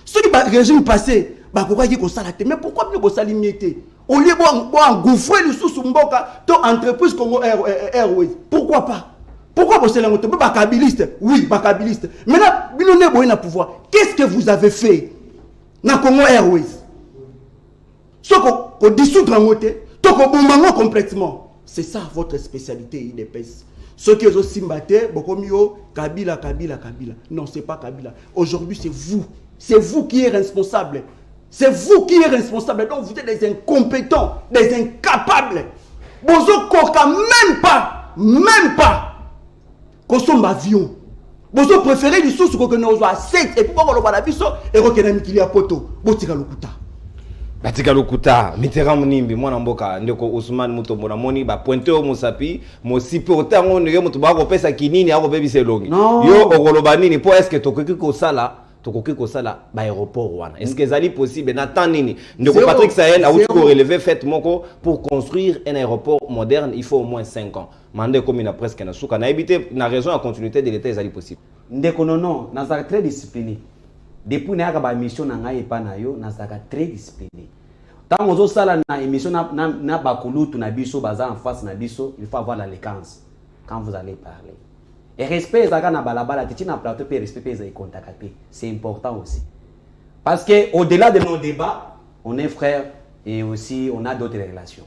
S3: Ceux qui régime passé, pourquoi ils ont salaté? Mais pourquoi nous avons limité? Au lieu de engouffrer les sous-mboka, ton entreprise Congo Airways. Pourquoi pas? Pourquoi vous êtes là? Bakabiliste. Oui, bakabiliste. Maintenant, Binoné Boyena pouvoir. Qu'est-ce que vous avez fait dans Congo Airways? Ce qu'on dissoudre en côté, tout qu'on bombe complètement. C'est ça votre spécialité, IDPS. Ceux qui ont aussi battu, Kabila. Non, c'est pas Kabila. Aujourd'hui, c'est vous. C'est vous qui êtes responsable. C'est vous qui êtes responsable. Donc vous êtes des incompétents, des incapables. Vous même pas. Qu'on soit avion. Vous préférez les sources que nous avons 7 et pourquoi on a vu ça et qu'il y a poto. Botika lokuta.
S1: Batika lokuta, Mitterrand Munimbi, moi Namboka, Ndeko Ousmane Mutombo Moni, ba pointer au Mosapi, mo siporter on ne mo tuba ko pesa kinini ako bebi selongi. Yo okolobanini po est-ce que tokoki ko sala ba aéroport wana. Est-ce que zali possible na tanini? Ndeko Patrick Sahel a outi ko relever fait moko pour construire un aéroport moderne, il faut au moins 5 ans. Mandé comme il a presque na souka na éviter na raison à continuité de l'état zali possible.
S5: Ndeko non, nazaka très discipliné. Depuis na ba mission na ngai pa na yo nazaka très discipliné. Tant ozo sala na émission na bakulutu na biso baza en face na biso, il faut avoir la léquence quand vous allez parler. Et respect ezaka na balabala titi na plateau pe respect pe ezai contacter. C'est important aussi. Parce que au-delà de nos débats, on est frères et aussi on a d'autres relations.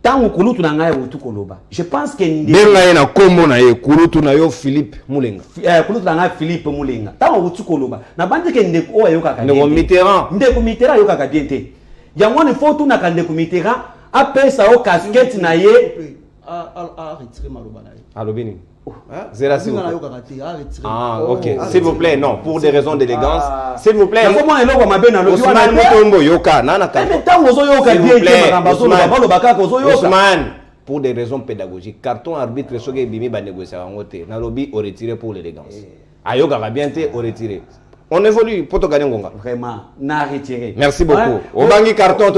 S5: Tant kulutu na ngai otu koloba. Je pense que
S1: benga na kombo na ye kulutu na yo Philippe Moulenga.
S5: Kulutu na ngai Philippe Moulenga. Tant otu koloba. Na bandi ke ndeko o yoka ka.
S1: Ndeko Mitterrand
S5: yoka ka bien te. Yango ne faut tout na ka ndeko Mitterrand apesa o casquette na ye
S3: a retirer maloba na ye.
S1: Alobini. Ah, ok. S'il vous plaît, non, pour des raisons d'élégance. S'il vous plaît. Ousmane Mutombo Yoka. Ousmane, pour des raisons pédagogiques. Carton arbitre, ce qui est bimi va négocier en côté. Nalobi au retiré pour l'élégance. Ayoka va bien au retiré. On évolue pour te gagner Ngonga.
S5: Vraiment, n'a retiré.
S1: Merci beaucoup. Au bangi carton,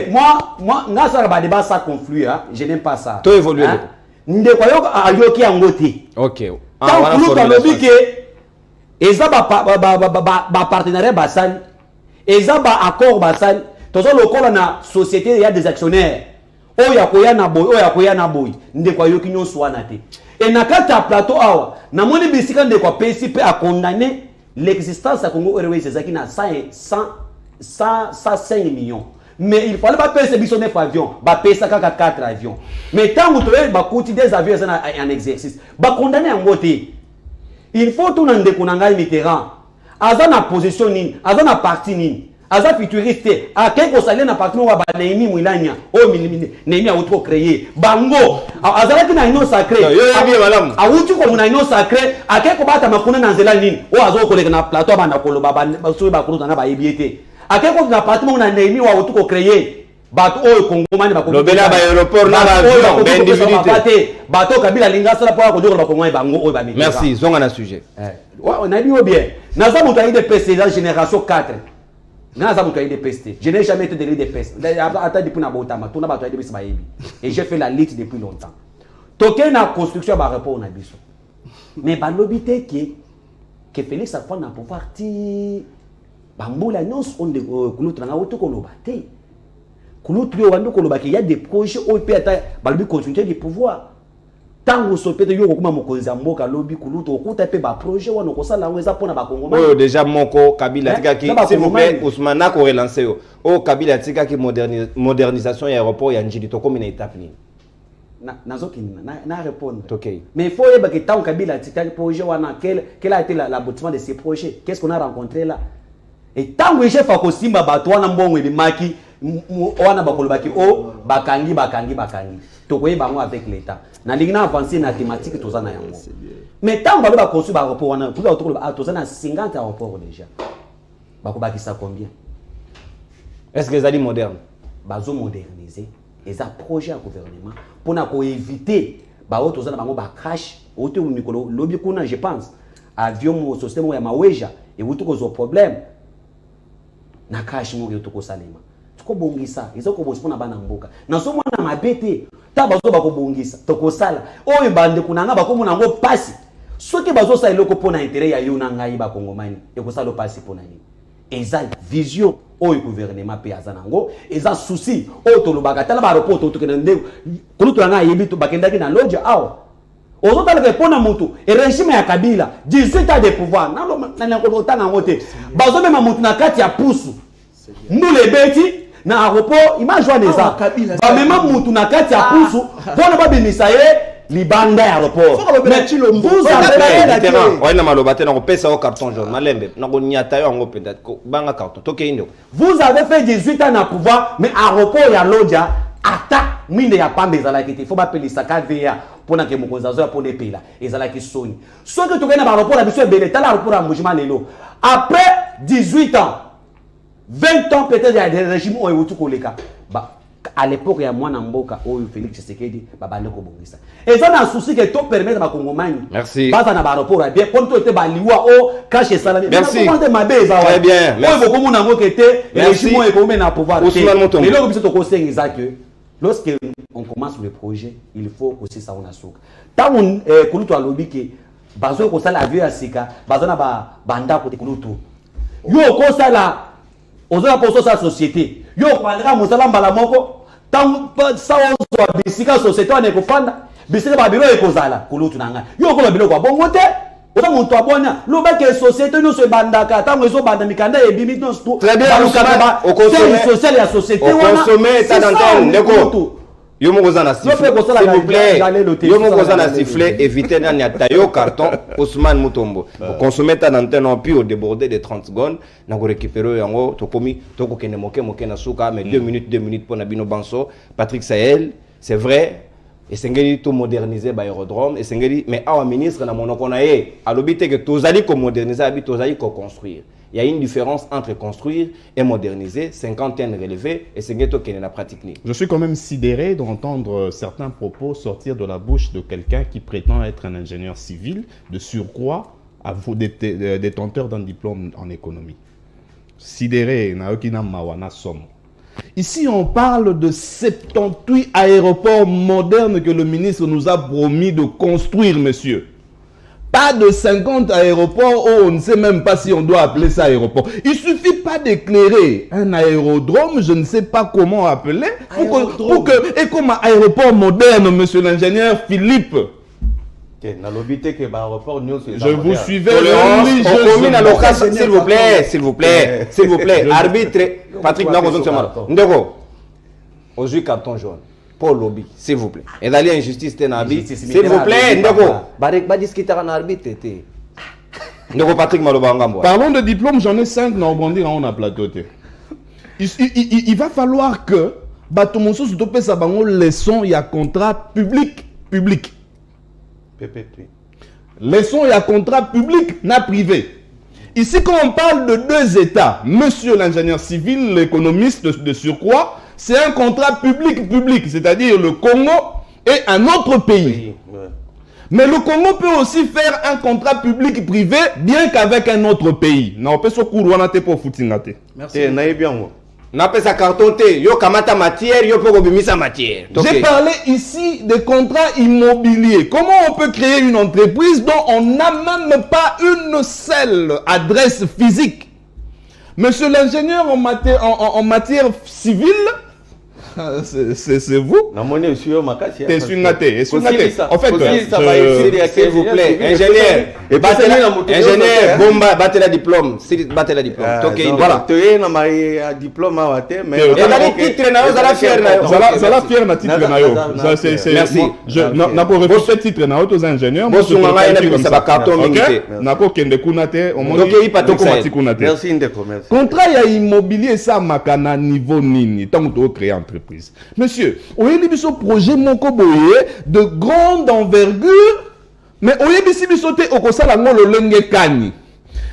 S5: moi, n'a ça va débat ça conflue, je n'aime pas ça.
S1: Tu évolues.
S5: ndeko yo ayoki yango te.
S1: OK.
S5: Tant kulutu alobi ke eza ba partenariat basali, eza ba accord basali, tozo lokola na société ya des actionnaires. Oya koya na boy, oya koya na boy. Ndeko ayoki nyonso wana te. Et na kati ya plateau awa, na moni bisika ndeko apesi pe a condamné l'existence à Congo Airways ezaki na 105 millions. Mais il fallait pas payer ce biso 9 avions, ba payer ça 4 avions. Mais tant que tu ba coûter des avions en exercice, ba condamner en côté. Il faut tout nan ndeko na ngai Mitterrand. Aza na position nini, aza na parti nini. Aza futuriste, a quelque chose na parti mo ba Némi Mwilanya, o Némi a auto créé. Bango, aza ki na ino sacré.
S1: Yo bien madame.
S5: A wuti ko na ino sacré, a quelque bata makuna na nzela nini. O azo ko na plateau bana ko lo ba so ba ko na ba yebiete. A quelque chose na parti mo na Némi wa auto ko créé. Bato o Congo mani ba ko.
S1: Lobela ba aéroport na ba avion, ba individualité.
S5: Bato kabila linga sala po ko doko ba Congo bango o ba mi.
S1: Merci, zonga na sujet.
S5: On a dit bien. Naza muto aide PC la génération 4. Je n'ai jamais été de l'île de peste. Et j'ai fait la lutte depuis longtemps. Toké na construction va répondre à biso. Mais balobité que Félix a pas na pouvoir ti bambola nyos on de kulutra na auto koloba te. Kulutri o wando koloba qu'il y a des projets au peut ata balobi continuer de pouvoir. Tango sopete yo kokuma mokonzi ya mboka lobi kulutu okuta pe ba projet wana kosala ngo eza pona ba Congolais.
S1: Oh déjà moko Kabila tikaki s'il vous plaît Ousmane na ko relancer yo. Oh Kabila tikaki modernisation ya aéroport ya Njili to comme une étape ni.
S5: Nazoki na répondre.
S1: OK.
S5: Mais il faut yeba que tant Kabila tikaki projet wana quel a été l'aboutissement de ces projets? Qu'est-ce qu'on a rencontré là? Et tant que chef akosimba bato wana mbongo ebimaki wana bakolobaki o bakangi. Tokoye bango avec l'état. Na lingina avancer na thématique tozana yango. Mais tant que ba construire ba aéroport wana pour autour tozana 50 aéroports déjà. Bakobaki ça combien?
S1: Est-ce que ça dit moderne?
S5: Bazo moderniser et ça projet à gouvernement pour na ko éviter ba auto tozana bango ba crash auto Nikolo lobby kuna je pense avion mo système ya maweja et wutu ko zo problème na crash mo yoto ko salema. Tuko bongisa ezoko bosipona bana mboka. Na so mwana mabete ta bazo bako bongisa toko sala oyo bande kunanga bako mona ngo pasi soki bazo sa eloko pona intérêt ya yo na ngai ba kongomani ekosala pasi pona ni eza vision oyo gouvernement pe azana ngo eza souci oyo tolobaka tala ba aéroport to tokena ndeko kulutu nga yebi to bakendaki na lodge awa ozotala ke pona mutu e régime ya Kabila 18 ans de pouvoir na ko tanga ngote bazo mema mutu na kati ya pusu mbule beti na aéroport image wana eza ba mema mutu na kati ya pusu pona ba bimisa ye libanda ya aéroport mais vous avez la terrain
S1: on a malobate na ko pesa au carton jaune malembe na ko nyata yo ngo penda ko banga carton toke indo.
S5: Vous avez fait 18 ans na pouvoir mais aéroport ya Lodja ata minde ya pambe za la kiti faut ba pelisa KVA pona ke mokonza zo ya pona pela ezala ki soni soki tokena ba aéroport na biso ebele tala aéroport ya Mbujima lelo après 18 ans 20 ans peut-être il y a des régimes où il koleka ba à l'époque il y a moi mboka oyo Félix Tshisekedi ba bande ko bongisa et ça na souci que to permettre ba kongomani
S1: merci
S5: ba na ba aéroport bien pour to te ba liwa o cache salami
S1: merci
S5: très
S1: bien
S5: merci ko mona ngo kete régime oyo ko mena pouvoir
S1: Ousmane Mutombo
S5: mais là biso to ko senga que lorsque on commence le projet il faut aussi ça on a souka tant kulutu alobi ke bazo ko sala avion ya sika bazo na ba banda ko te kulutu yo ko sala ozola poso sa société yo bandaka musala mbala moko tant sa ozo bisika société wana ekofanda bisika ba biro ekozala kulutu nanga yo ko ba biro kwa bongo te oza muntu abonya loba ke société no se bandaka tango ezo banda mikanda ebimi no sto
S1: très bien
S5: au consommer social ya société wana
S1: consommer ta d'antenne ndeko yo mokoza na sifflet s'il vous plaît yo mokoza na sifflet éviter na nyatayo carton Ousmane Mutombo consommer ta d'antenne en puis au déborder de 30 secondes na ko récupérer yango to komi to ko kende moke na suka mais 2 minutes pour na bino banso Patrick Sahel c'est vrai et sengeli to moderniser ba aérodrome et sengeli mais awa ministre na monoko na ye alobite que tozali ko moderniser abi tozali ko construire. Il y a une différence entre construire et moderniser, 50 ans relevé et c'est ce qui est la pratique.
S2: Je suis quand même sidéré d'entendre certains propos sortir de la bouche de quelqu'un qui prétend être un ingénieur civil, de surcroît, détenteur d'un diplôme en économie. Sidéré, na okina mawana somme.
S6: Ici, on parle de 78 aéroports modernes que le ministre nous a promis de construire, monsieur. Pas de 50 aéroports où on ne sait même pas si on doit appeler ça aéroport. Il ne suffit pas d'éclairer un aérodrome, je ne sais pas comment appeler, et comme un aéroport moderne, monsieur l'ingénieur Philippe.
S2: Je vous suivais.
S1: S'il vous plaît, s'il vous plaît, s'il vous plaît. Arbitre, Patrick, Ndeko, aujourd'hui carton jaune. Pour lobby, s'il vous plaît. Et d'aller injustice, s'il vous plaît, Ndeko. Pas discuter en arbitre. Ndeko Patrick Maloba.
S6: Parlons de diplôme, j'en ai 5 dans Bondi, on a plateau. Il va falloir que Batomonso se tope sa bango leçon, il y a contrat public.
S4: PPP.
S6: Leçon, il y a contrat public, na privé. Ici, quand on parle de deux États, monsieur l'ingénieur civil, l'économiste de surcroît, c'est un contrat public, c'est-à-dire le Congo et un autre pays.
S4: Oui, ouais.
S6: Mais le Congo peut aussi faire un contrat public-privé, bien qu'avec un autre pays.
S4: Merci.
S1: N'a sa carton T, yo kamata matière, yo peut sa matière.
S6: J'ai parlé ici de contrats immobiliers. Comment on peut créer une entreprise dont on n'a même pas une seule adresse physique? Monsieur l'ingénieur en matière civile, c'est vous? T'es sungaté. En fait,
S1: s'il vous plaît, ingénieur, bomba, battez la diplôme. Battez la diplôme.
S4: Voilà. Tu es un diplôme à water, mais.
S6: Ça la fière na titre na yo. Merci. Na pour refaire titre na aux ingénieurs.
S1: Moi sur ma ina ça va carton limité.
S6: Na ko kende kunate, on
S1: monte pas kunate.
S4: Merci Ndeko, merci.
S6: Contrat ya immobilier ça makana niveau nini tant que créer entreprise. Monsieur, on a un projet de grande envergure, mais on a un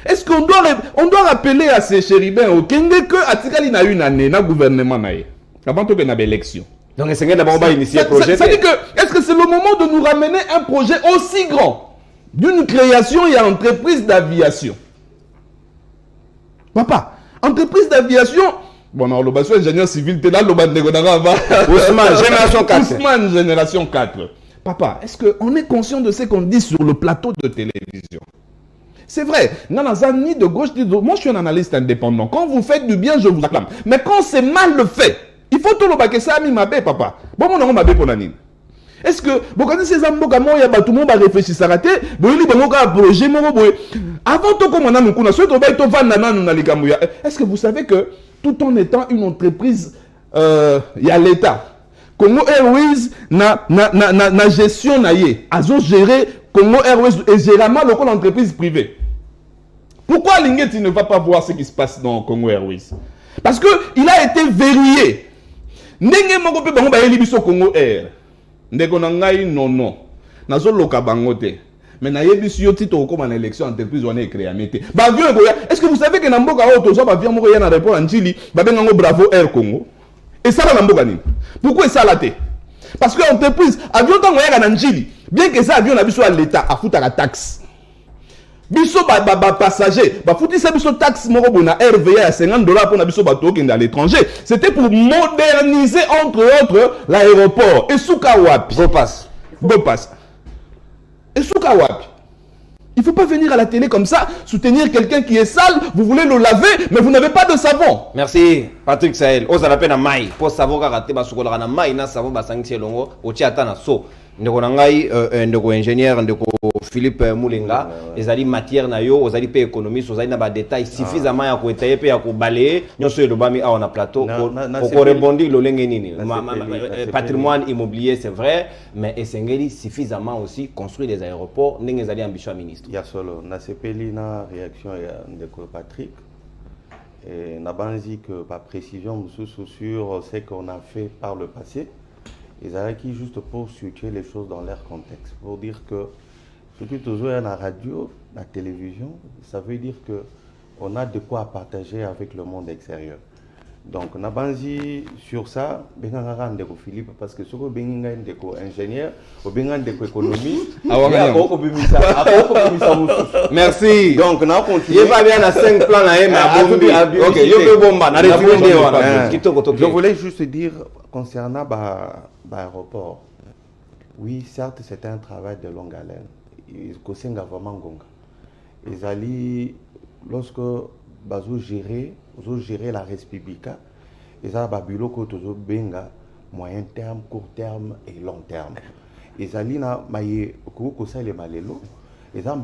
S6: est-ce qu'on doit rappeler à ces chérubins au Kenge que Atikali n'a une année, na gouvernement avant qu'il y ait une élection.
S1: Donc, c'est initier projet.
S6: Ça dit que, est-ce que c'est le moment de nous ramener un projet aussi grand d'une création et entreprise d'aviation? Papa, entreprise d'aviation. Bon, on a ingénieur civil, tu es là,
S1: Ousmane, génération 4.
S6: Ousmane, génération 4. Papa, est-ce qu'on est conscient de ce qu'on dit sur le plateau de télévision? C'est vrai, ni de gauche, ni de droite. Moi, je suis un analyste indépendant. Quand vous faites du bien, je vous acclame. Mais quand c'est mal fait, il faut tout le baquer ça à mi mabé, papa. Bon, on a pour la nine. Est-ce que, bon, quand c'est ça, tout le monde va réfléchir, ça raté, avant tout comme on a nous est-ce que vous savez que tout en étant une entreprise, il y a l'État. Congo Airways na gestion naïe. Ils ont géré Congo Airways et généralement l'entreprise privée. Pourquoi Linguet ne va pas voir ce qui se passe dans Congo Airways? Parce qu'il a été verrouillé. Ndenge moko pe bango ba yeli biso Congo Air. Ndeko na ngai non. Nazo loka bango te. Mais na yebi si yo tito comme en élection entreprise on est créé à mété. Ba avion est-ce que vous savez que na mboka auto so ba avion moko ya na aéroport en Chili, ba bengango Bravo Air Congo. Et ça va na mboka nini? Pourquoi ça la té? Parce que entreprise avion tango ya na Chili, bien que ça avion na biso à l'état a fouta la taxe. Biso ba passager, ba fouti ça biso taxe moko bona RVA à $50 pour na biso bato qui est à l'étranger. C'était pour moderniser entre autres l'aéroport. Et souka wapi? Go passe. Et souka wapi? Il ne faut pas venir à la télé comme ça, soutenir quelqu'un qui est sale, vous voulez le laver, mais vous n'avez pas de savon.
S1: Merci, Patrick Sahel. Osa la peine à maï. Pour savon, karaté, basukola na maï, na savon, basangti longo, ochi atana so. Ndeko nangai, ndeko ingénieur, ndeko Philippe Moulenga, ezali matière na yo, ozali pe économiste, ozali na ba détails suffisamment ya ko étayer pe ya ko balayer, nyonso le bami a on a plateau, pour rebondir le lenge nini. Patrimoine immobilier, c'est vrai, mais esengeli suffisamment aussi construire des aéroports, ndenge ezali ambition ministre.
S4: Ya solo, na sepeli na réaction ya ndeko Patrick. Et na banzi que par précision sur ce qu'on a fait par le passé. Ils avaient qui juste pour situer les choses dans leur contexte, pour dire que surtout toujours à la radio, la télévision, ça veut dire que on a de quoi partager avec le monde extérieur. Donc, Nabanzi, sur ça, Benganga Ndeko Philippe, parce que sur Benga Ndeko ingénieur, ou Benga Ndeko économiste,
S1: merci.
S4: Donc, on a continué.
S1: Il va bien à 5 plans à Bombi. Ok,
S4: je voulais juste dire, concernant l'aéroport, oui, certes, c'était un travail de longue haleine. Il y a vraiment gonga. Ils allaient, lorsque ils gérer la Respublica, ils ont un benga moyen terme, court terme et long terme. Ils allaient na maye ko ça les malelo. Ils ont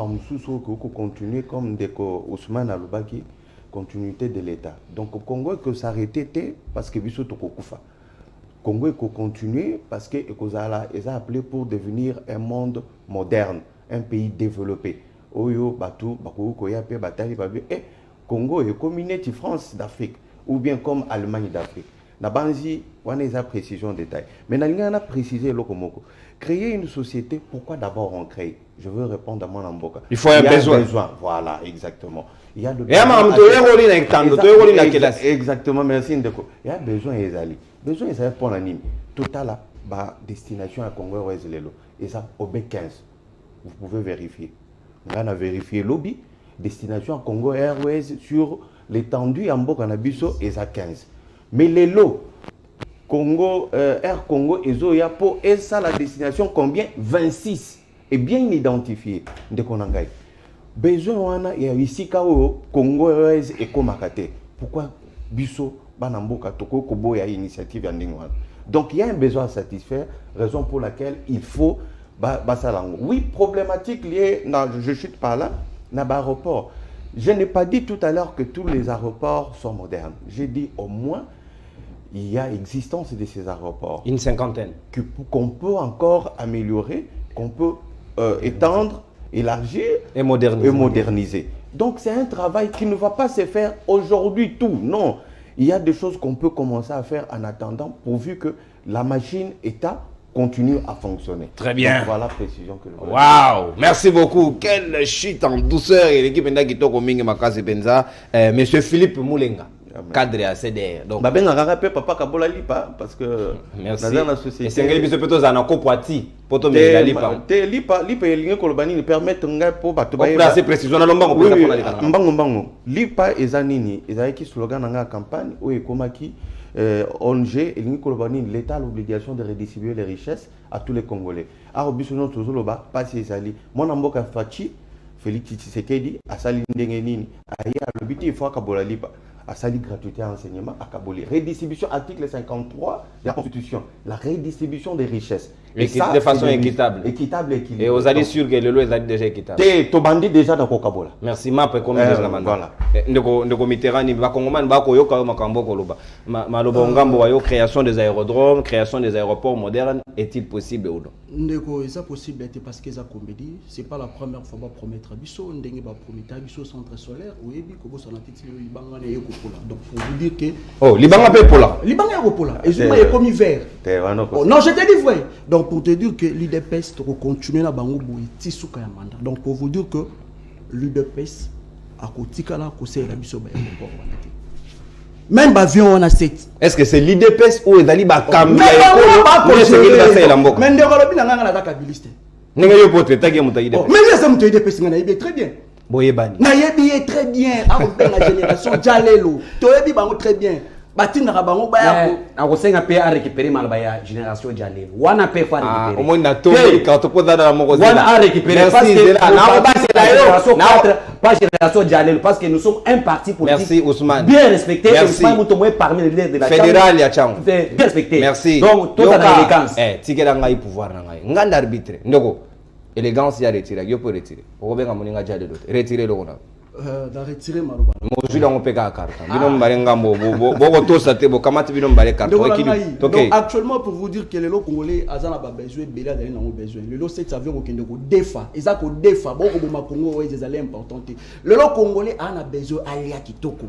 S4: continuer comme des Ousmane Alubaki, continuité de l'État. Donc au Congo que s'arrêter parce que biso tokokufa. Congo faut continuer parce que ils ont appelé pour devenir un monde moderne, un pays développé. Oyo batu bako koya pe batali babe Congo est communauté France d'Afrique ou bien comme Allemagne d'Afrique. Nabanzi on a précision détail. Mais on a précisé lokomoko. Créer une société, pourquoi d'abord on crée? Je veux répondre à mon amboka.
S1: Il faut un besoin.
S4: Voilà, exactement. Il y a exactement, merci Ndeko. Il y a besoin Ezali. Besoin Ezali pour l'anime. Total la destination à Congo Ouest Lelo. Et ça au B15. Vous pouvez vérifier. On a vérifié lobby destination à Congo Airways sur l'étendue en Bokanabiso et à 15. Mais les lots Congo Air Congo et Zoya pour et ça la destination combien 26 et bien identifié de Konangai. Besoin wana ya ici Congo Airways et Komakate. Pourquoi biso banamboka toko kobo ya initiative ya ndingwana. Donc il y a un besoin à satisfaire, raison pour laquelle il faut oui, problématique liée, je chute par là, dans l'aéroport. Je n'ai pas dit tout à l'heure que tous les aéroports sont modernes. J'ai dit au moins, il y a existence de ces aéroports.
S1: Une cinquantaine.
S4: Qu'on peut encore améliorer, qu'on peut étendre, élargir
S1: et moderniser.
S4: Donc c'est un travail qui ne va pas se faire aujourd'hui tout. Non, il y a des choses qu'on peut commencer à faire en attendant, pourvu que la machine continue à fonctionner.
S1: Très bien.
S4: Donc, voilà la précision que je
S1: Waouh, merci beaucoup. Quelle chute en douceur. Et l'équipe Monsieur Philippe Moulenga, cadre à CDR. Donc,
S4: papa Kabola lipa parce que
S1: merci.
S4: Dans la société.
S1: Et c'est un peu plutôt un copoiti. Poto me lipa.
S4: Lipa elingi kolobani permettre ngai po bato
S1: ba. Placer précision na lombango pour
S4: ça. Mbango. Lipa ezanini, ezaki slogan na campagne o ekomaki ONG elingi kolobani l'État a l'obligation de redistribuer les richesses à tous les Congolais. Alors bisono tozoloba pasi ezali. Mwana mboka Fachi Félix Tshisekedi asali ndenge nini. Aya le but il faut Kabola lipa. À sali gratuité à enseignement à Kabolé. Redistribution, article 53 de la Constitution. La redistribution des richesses.
S1: Et ça, de façon équitable.
S4: Équitable, équilibrée.
S1: Et vous allez sûr que le lot est déjà équitable.
S4: Tu bandit déjà dans Kabola.
S1: Merci, ma précommande déjà la
S4: voilà.
S1: Ndeko Mitterrand, Bakongoman, Bako Yoka, Makambo Koloba. Maloba Ngambo, création des aérodromes, création des aéroports modernes, est-il possible ou non?
S3: Ndeko, c'est possible parce que ça comédie. C'est pas la première fois qu'on promettre Bisso, Ndenge va promettre Bisso centre solaire, ou Ebi, Kobo Sanatiti, Libanga et donc pour vous dire que
S1: oh Libanga pe pola
S3: Libanga est pola et je m'ai commis vert non je t'ai dit vrai donc pour te dire que l'UDPS continue na bango boy tisuka ya mandat donc pour vous dire que l'UDPS a kotika la conseil la biso ba même avion on a 7
S1: est-ce que c'est l'UDPS ou ezali ba kambi
S3: mais
S1: c'est qui va faire la mboka
S3: mais ndeko lobi na nganga na kabiliste
S1: ninga yo pote taki muta UDPS
S3: mais je sais muta UDPS ngana ibe très bien
S1: Boyebani.
S3: Nayebi très bien. La génération Jalelo. Toyebi bango très bien. Batina bango baya.
S5: Akosenga pe a récupérer malbaya génération Jalelo. Wana pe fa récupérer.
S1: Au moins na to quand to poza na moko.
S5: Wana a récupérer parce que na ba c'est la pas génération Jalelo parce que nous sommes un parti politique.
S1: Merci Ousmane.
S5: Bien respecté et Ousmane Mutomwe parmi les leaders de la
S1: fédéral ya Chango.
S5: Bien respecté.
S1: Merci.
S5: Donc toute la élégance.
S1: Tikela ngai pouvoir na ngai. Nganda arbitre. Ndoko. Élégance ya retirer, yo peut retirer. Obenga moninga jale dot. Retirer le kona.
S3: Da retirer maruba.
S1: Mo jula ngo peka carte. Bino mbarenga boko to sate bo kamati bino mbare carte.
S3: Donc actuellement pour vous dire que les Congolais azana ba besoin bela d'aller dans besoin. Le lot c'est avion okende ko defa. Eza ko defa boko boma Congo ouais des allées importantes. Le lot Congolais a besoin aller à Kitoko.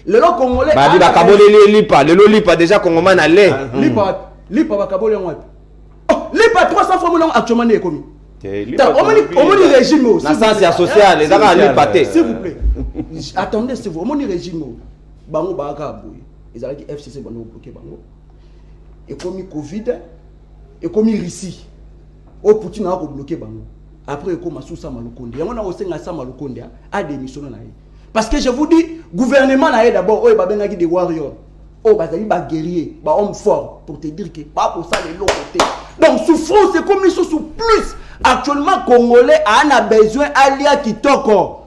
S3: Le lot Congolais
S1: ba di ba kabole lipa, le lot lipa déjà Congoman allait.
S3: Lipa ba kabole ngwapi. Oh, lipa 300 fois mon actuellement né commis. On régime aussi.
S1: La science sociale, les S'il
S3: vous plaît. Attendez, s'il vous plaît. Bango Baka Boy. ils allaient que FCC va nous bloquer bango. Et comme Covid, et comme Russie, au Poutine a bloqué bango. Après comme Masusa Malukonde. Et on a aussi Ngasa Malukonde a démissionné na. Parce que je vous dis, gouvernement na d'abord, oh ba benga des warriors. Oh ba zali ba guerrier, ba homme fort pour te dire que pas pour ça les l'autre côté. Donc souffrance c'est comme ils sont sous plus. Actuellement Congolais a besoin alia kitoko.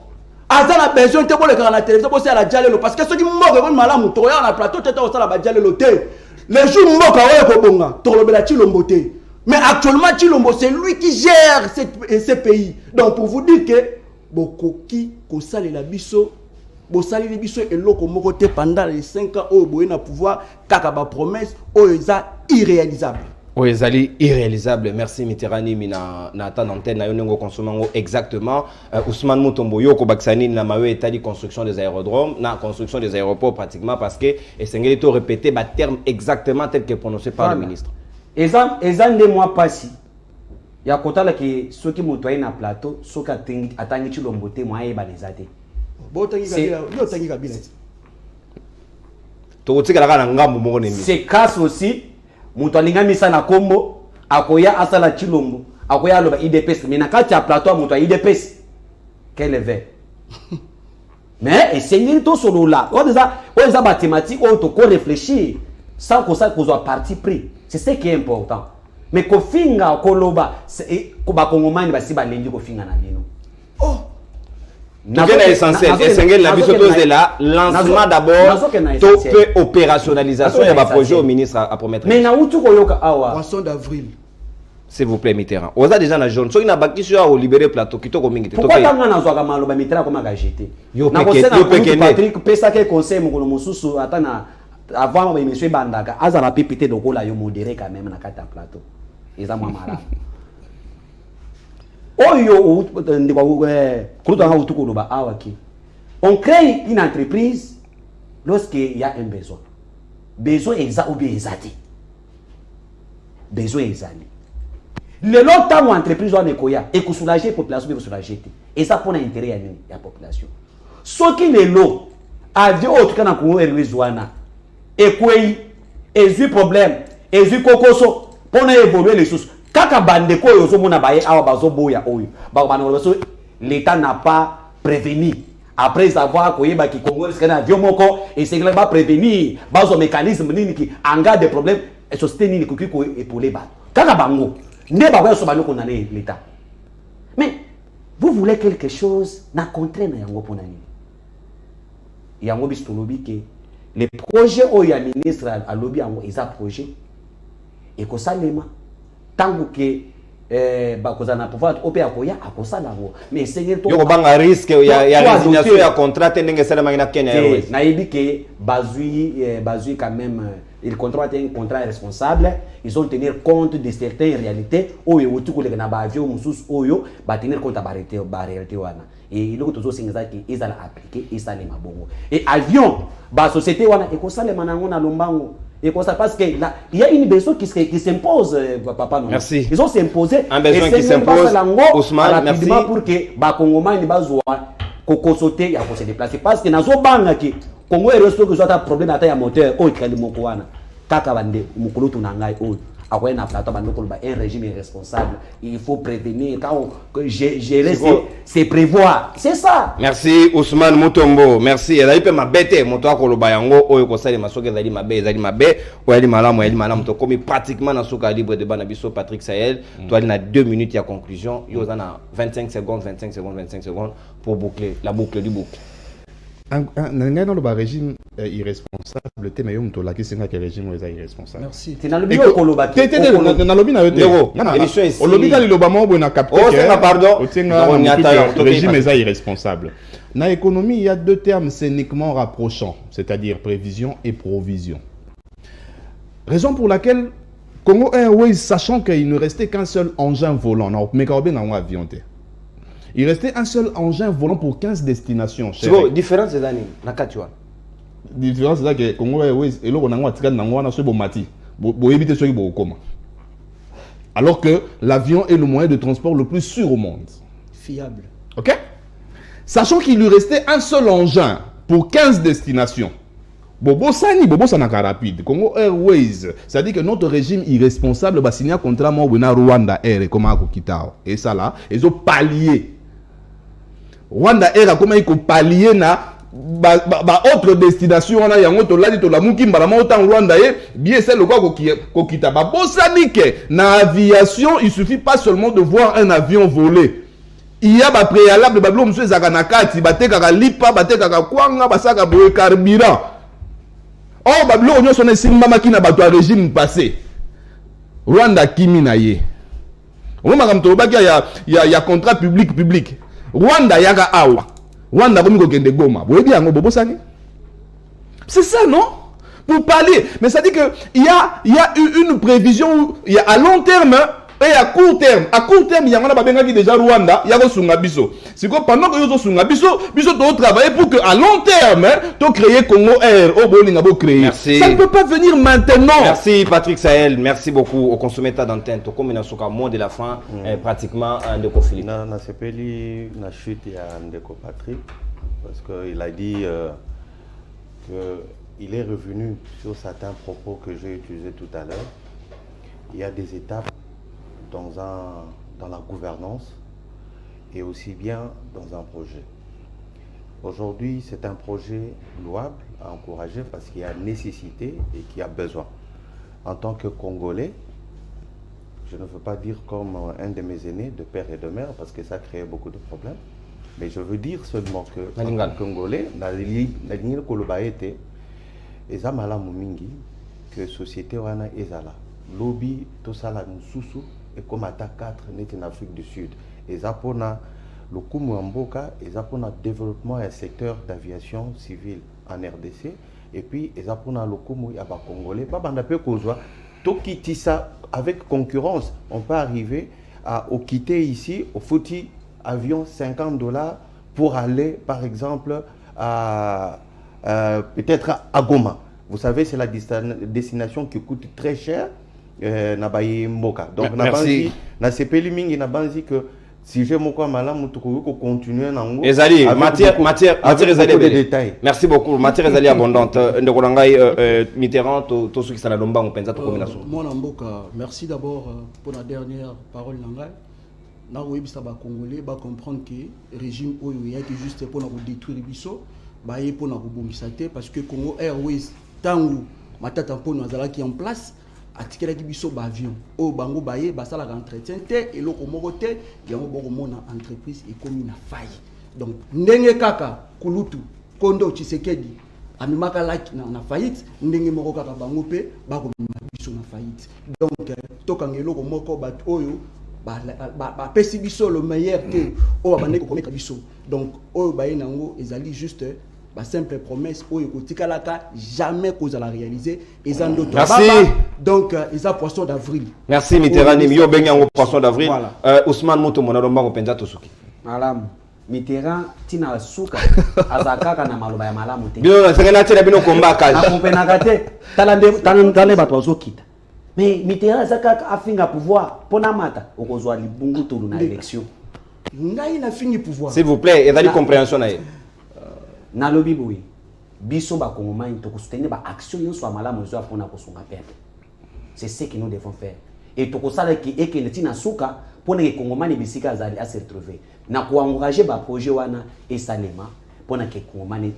S3: Aza na besoin te pour le la télévision pour la dialelo parce que ceux qui mort comme malamu to ya na plateau tete au sala ba dialelo te. Les jours mort ka ko bonga, to lobela Chilombo te. Mais actuellement Chilombo c'est lui qui gère ces pays. Donc pour vous dire que bokoki ko sala la biso bosali les biso et loko moko te pendant les 5 ans au boye na pouvoir kaka ba promesse o eza irréalisable.
S1: Oui, Zali, irréalisable. Merci Mitterrand, mina na ta antenne na yonengo consomango exactement. Ousmane Mutombo yoko baksani na mawe etali construction des aérodromes, na construction des aéroports pratiquement parce que et sengeli to répéter ba terme exactement tel que prononcé par le ministre.
S5: Ezan de mois passé. Ya kotala ki soki mutoye na plateau, soka atangi Chilombo te moye banezate. C'est casse aussi. Moutolinga misa na kombo akoya asala Chilombo akoya loba IDPS mais na kati ya plateau muto IDPS quel est mais essayer to solo là on des mathématiques on to réfléchir sans que ça soit parti pris c'est ce qui est important mais ko finga ko loba ko ba kongomani basi ba lendi ko finga na bino oh
S1: essentiel essentiel la biso de là lancement d'abord to opérationnalisation il y a un projet au ministre à promettre
S5: mais na utu ko yoka awa
S3: poisson d'avril
S1: s'il vous plaît Mitterrand oza déjà na jaune so ina baki sur au libérer plateau kitoko mingi te
S5: pourquoi tanga na zwa maloba Mitterrand comme ga jeter na Patrick pesa ke conseil mokolo mosusu atana avant ba monsieur bandaka azala pipité donc la yo modéré quand même na kata plateau eza mwa mara on crée une entreprise lorsqu'il y a un besoin. Besoin exact ou bien exact. Besoin exact. Le long temps où l'entreprise doit nécoya et que soulager la population, bien soulager. Et ça pour l'intérêt de la population. Ce qui est l'eau, avion autre qu'un Congo et Louisiana, et quoi, et du problème, et du cocoso, pour évoluer les choses. L'État n'a pas prévenu. Après avoir qu'il y a un avion et c'est qu'il va prévenir un mécanisme qui engage des problèmes et société pour les bateaux. L'État. Mais vous voulez quelque chose, n'a contraint pour il y a un les projets où il y a un ministre à lobby, il y a un projet et que ça tant que bakozana pouvoir opérer akoya akosala ngo mais seigneur to
S1: yo banga risque ya résignation ya contrat ndenge sala mangina Kenya Airways
S5: na yebike bazui quand même il contrat un contrat responsable ils ont tenir compte de certaines réalités oyo otuko le na ba avion mususu oyo ba tenir compte ba réalité wana et il faut toujours singa ki ezala appliquer et ça les mabongo et avion ba société wana ekosala manango na lombango. Et comme ça, parce qu'il y a une besoin qui s'impose, papa. Non.
S1: Merci.
S5: Ils ont s'imposé.
S1: Un besoin qui s'impose. Ousmane, merci.
S5: Pour que les Congolais ne soient pas sauter et se déplacer. Parce que dans ce banc, les Congolais ont un problème de moteur. Oh, il y a des mokoana. Kakabande, mukulu tunangai. Oh, après un plateau, un régime irresponsable. Il faut prévenir. Quand gérer, c'est prévoir. C'est ça.
S1: Merci Ousmane Mutombo. Merci. Elle a eu ma bête. Mon toit kolobayango. Oyo kosali masoke zali mabe. Zali mabe. Oyali malam. To komi pratiquement dans ce cas libre de Banabiso Patrick Sahel. Toi il y a 2 minutes il y a conclusion. Il y a 25 secondes pour boucler la boucle du boucle.
S2: Dans le régime irresponsable, tu as dit que le régime est irresponsable.
S3: Merci.
S2: Tu as dit que le régime est irresponsable. Dans l'économie, il y a 2 termes scéniquement rapprochants, c'est-à-dire prévision et provision. Raison pour laquelle Congo Airways, sachant qu'il ne restait qu'un seul engin volant, il restait un seul engin volant pour 15 destinations.
S1: C'est quoi la différence des années? La
S2: différence, c'est que Congo Airways, alors que l'avion est le moyen de transport le plus sûr au monde.
S3: Fiable.
S2: Ok? Sachant qu'il lui restait un seul engin pour 15 destinations.
S6: Bobo Sanaka rapide. Congo Airways, c'est-à-dire que notre régime irresponsable va signer un contrat avec Rwanda Air comme à Kitao. Et ça là, ils ont pallié. Rwanda Air a comment ils ont pallié na autre destination on a yango to ladi to la muki mbalama autant Rwanda Air bien c'est le quoi ko kita ba bosanike na aviation, il suffit pas seulement de voir un avion voler. Il y a des préalables, des babylons, monsieur Zaganakati, Batekaka Lipa, Batekaka Kwanga, Basaka Boé Carburant. Oh, babylon, on a son mama qui n'a pas de régime passé. Rwanda Kimi Naye. On m'a il y a contrat public. Rwanda Yaga Awa. Rwanda Komiko Kende Goma. Vous voyez bien, Bobo Sani? C'est ça, non? Pour parler. Mais ça dit qu'il y a une prévision, il y a à long terme. Et à court terme, il y a déjà Rwanda, il y a Sunga Biso. C'est que pendant que nous Sunga Biso doit travailler pour qu'à long terme, tu créer Congo Air, au Bolinga créer.
S1: Merci.
S6: Ça ne peut pas venir maintenant.
S1: Merci Patrick Sahel, merci beaucoup au consommateur d'antenne. Tout comme il mot de la fin, pratiquement un de Philippe.
S4: Non, c'est pas lui, la chute, il y a un de Patrick, parce qu'il a dit qu'il est revenu sur certains propos que j'ai utilisés tout à l'heure. Il y a des étapes dans la gouvernance et aussi bien dans un projet. Aujourd'hui, c'est un projet louable à encourager parce qu'il y a nécessité et qu'il y a besoin. En tant que Congolais, je ne veux pas dire comme un de mes aînés, de père et de mère, parce que ça crée beaucoup de problèmes, mais je veux dire seulement que en tant que Congolais, la ligne Kolobaete, eza malamu mingi que société wana ezala lobby to sala mususu et comme attaque 4 net en Afrique du Sud. Et ça pour le Kumu Mboka, et ça pour le développement et secteur d'aviation civile en RDC. Et puis, et ça pour le Kumu Yaba Congolais. Pas bandape kozwa. Tout quitter ça avec concurrence. On peut arriver à quitter ici au foutu avion $50 pour aller, par exemple, à peut-être à Goma. Vous savez, c'est la destination qui coûte très cher. Mboka. Donc,
S1: merci.
S4: Na sepeli mingi na banzi que si j'ai mon quoi malam tu continuer nango.
S1: Ezali matière ezali détails. Merci beaucoup. Matière ezali abondante. Ndeko ngai Mitterrand to ceux qui sont na lomba on penza to combinaison.
S3: Mon Mboka, merci d'abord pour la dernière parole nangai. Na webisa ba congolais ba comprendre que régime oyo ya qui juste pour na détruire biso, ba yé pour na bongisa te parce que Congo Airways tangu matata pour nous azala qui en place. Atikela biso ba avion o bango baye basala entretien te et loko moko te yango boko mona entreprise et comme na faille donc ndenge kaka kulutu kondo Tshisekedi amimaka laki na faillite ndenge moko kaka bango pe bako biso na faillite donc tokangelo ko moko bat oyo ba pesi biso le meilleur te o ba ndeko komeka biso donc oyo baye nango ezali juste ba simple promesse oyo kotikalaka jamais qu'on la réaliser et en d'autres donc ils a poisson d'avril.
S1: Merci Mitterrand yo benyango poisson d'avril. Ousmane Moto monalomba ko penza tosuki.
S5: Malam Mitterrand tina suka azakaka na maloba ya malamu te.
S1: Bino na sengena tela bino komba kaji.
S5: Akompenaka te talande bato bazokita. Mais Mitterrand azakaka afinga pouvoir pona mata okozwa libungu tolu na élection.
S3: Ngai na fini pouvoir.
S1: S'il vous plaît, ezali compréhension na ye.
S5: Na lobi boui biso ba kongomani to soutenir ba action yo so malamu zo apona ko songa perte. C'est ce que nous devons faire et to ko sala ki et que le tina suka pona ke kongomani bisika azali à se retrouver na ko encourager ba projet wana et salema pona ke kongomani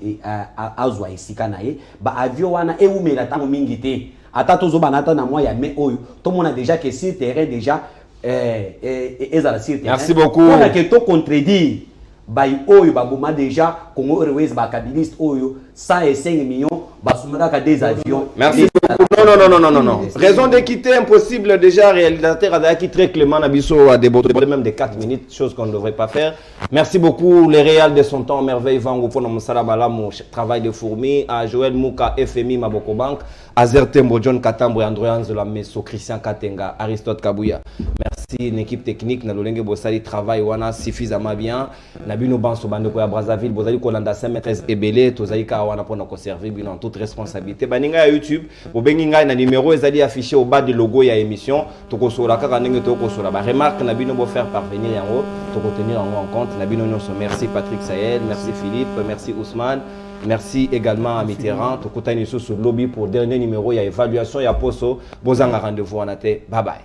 S5: azwa isika na ye ba avion wana e umela tango mingi te ata tozo banata na moya mais oyo to mona déjà que sur terrain déjà ezala sur terrain.
S1: Merci beaucoup.
S5: Pona ke to contredire Bayi oyo baboma déjà Congo Airways bakabiliste oyo 105 millions basumaka des avions.
S1: Merci beaucoup. Non. Raison de quitter impossible déjà réalisateur Adaki très clément Nabiso a déborder même de 4 minutes, chose qu'on ne devrait pas faire. Merci beaucoup les réals de son temps merveille Vango pour notre salabala mon travail de fourmi à Joël Mouka FMI Maboko Bank, Azer Tembo John Katambo André Anzola Messo Christian Katenga Aristote Kabouya. Merci une équipe technique na lolenge bosali travail wana suffisamment bien. Nabino Banso Bandeko ya Brazzaville bozali kolanda 5 maîtres ebelé tozali ka wana pour nous servir bien en toute responsabilité. Baninga ya YouTube bobengi ngai na numéro ezali affiché au bas du logo ya émission tokosola kaka ndenge tokosola ba remarque na bino bo faire parvenir yango tokotenir en compte na bino nyonso. Merci Patrick Sahel, merci Philippe, merci Ousmane. Merci également à Mitterrand. Tokotani sur le lobby pour dernier numéro. Il y a évaluation, il y a poso. Bozanga rendez-vous en athée. Bye bye.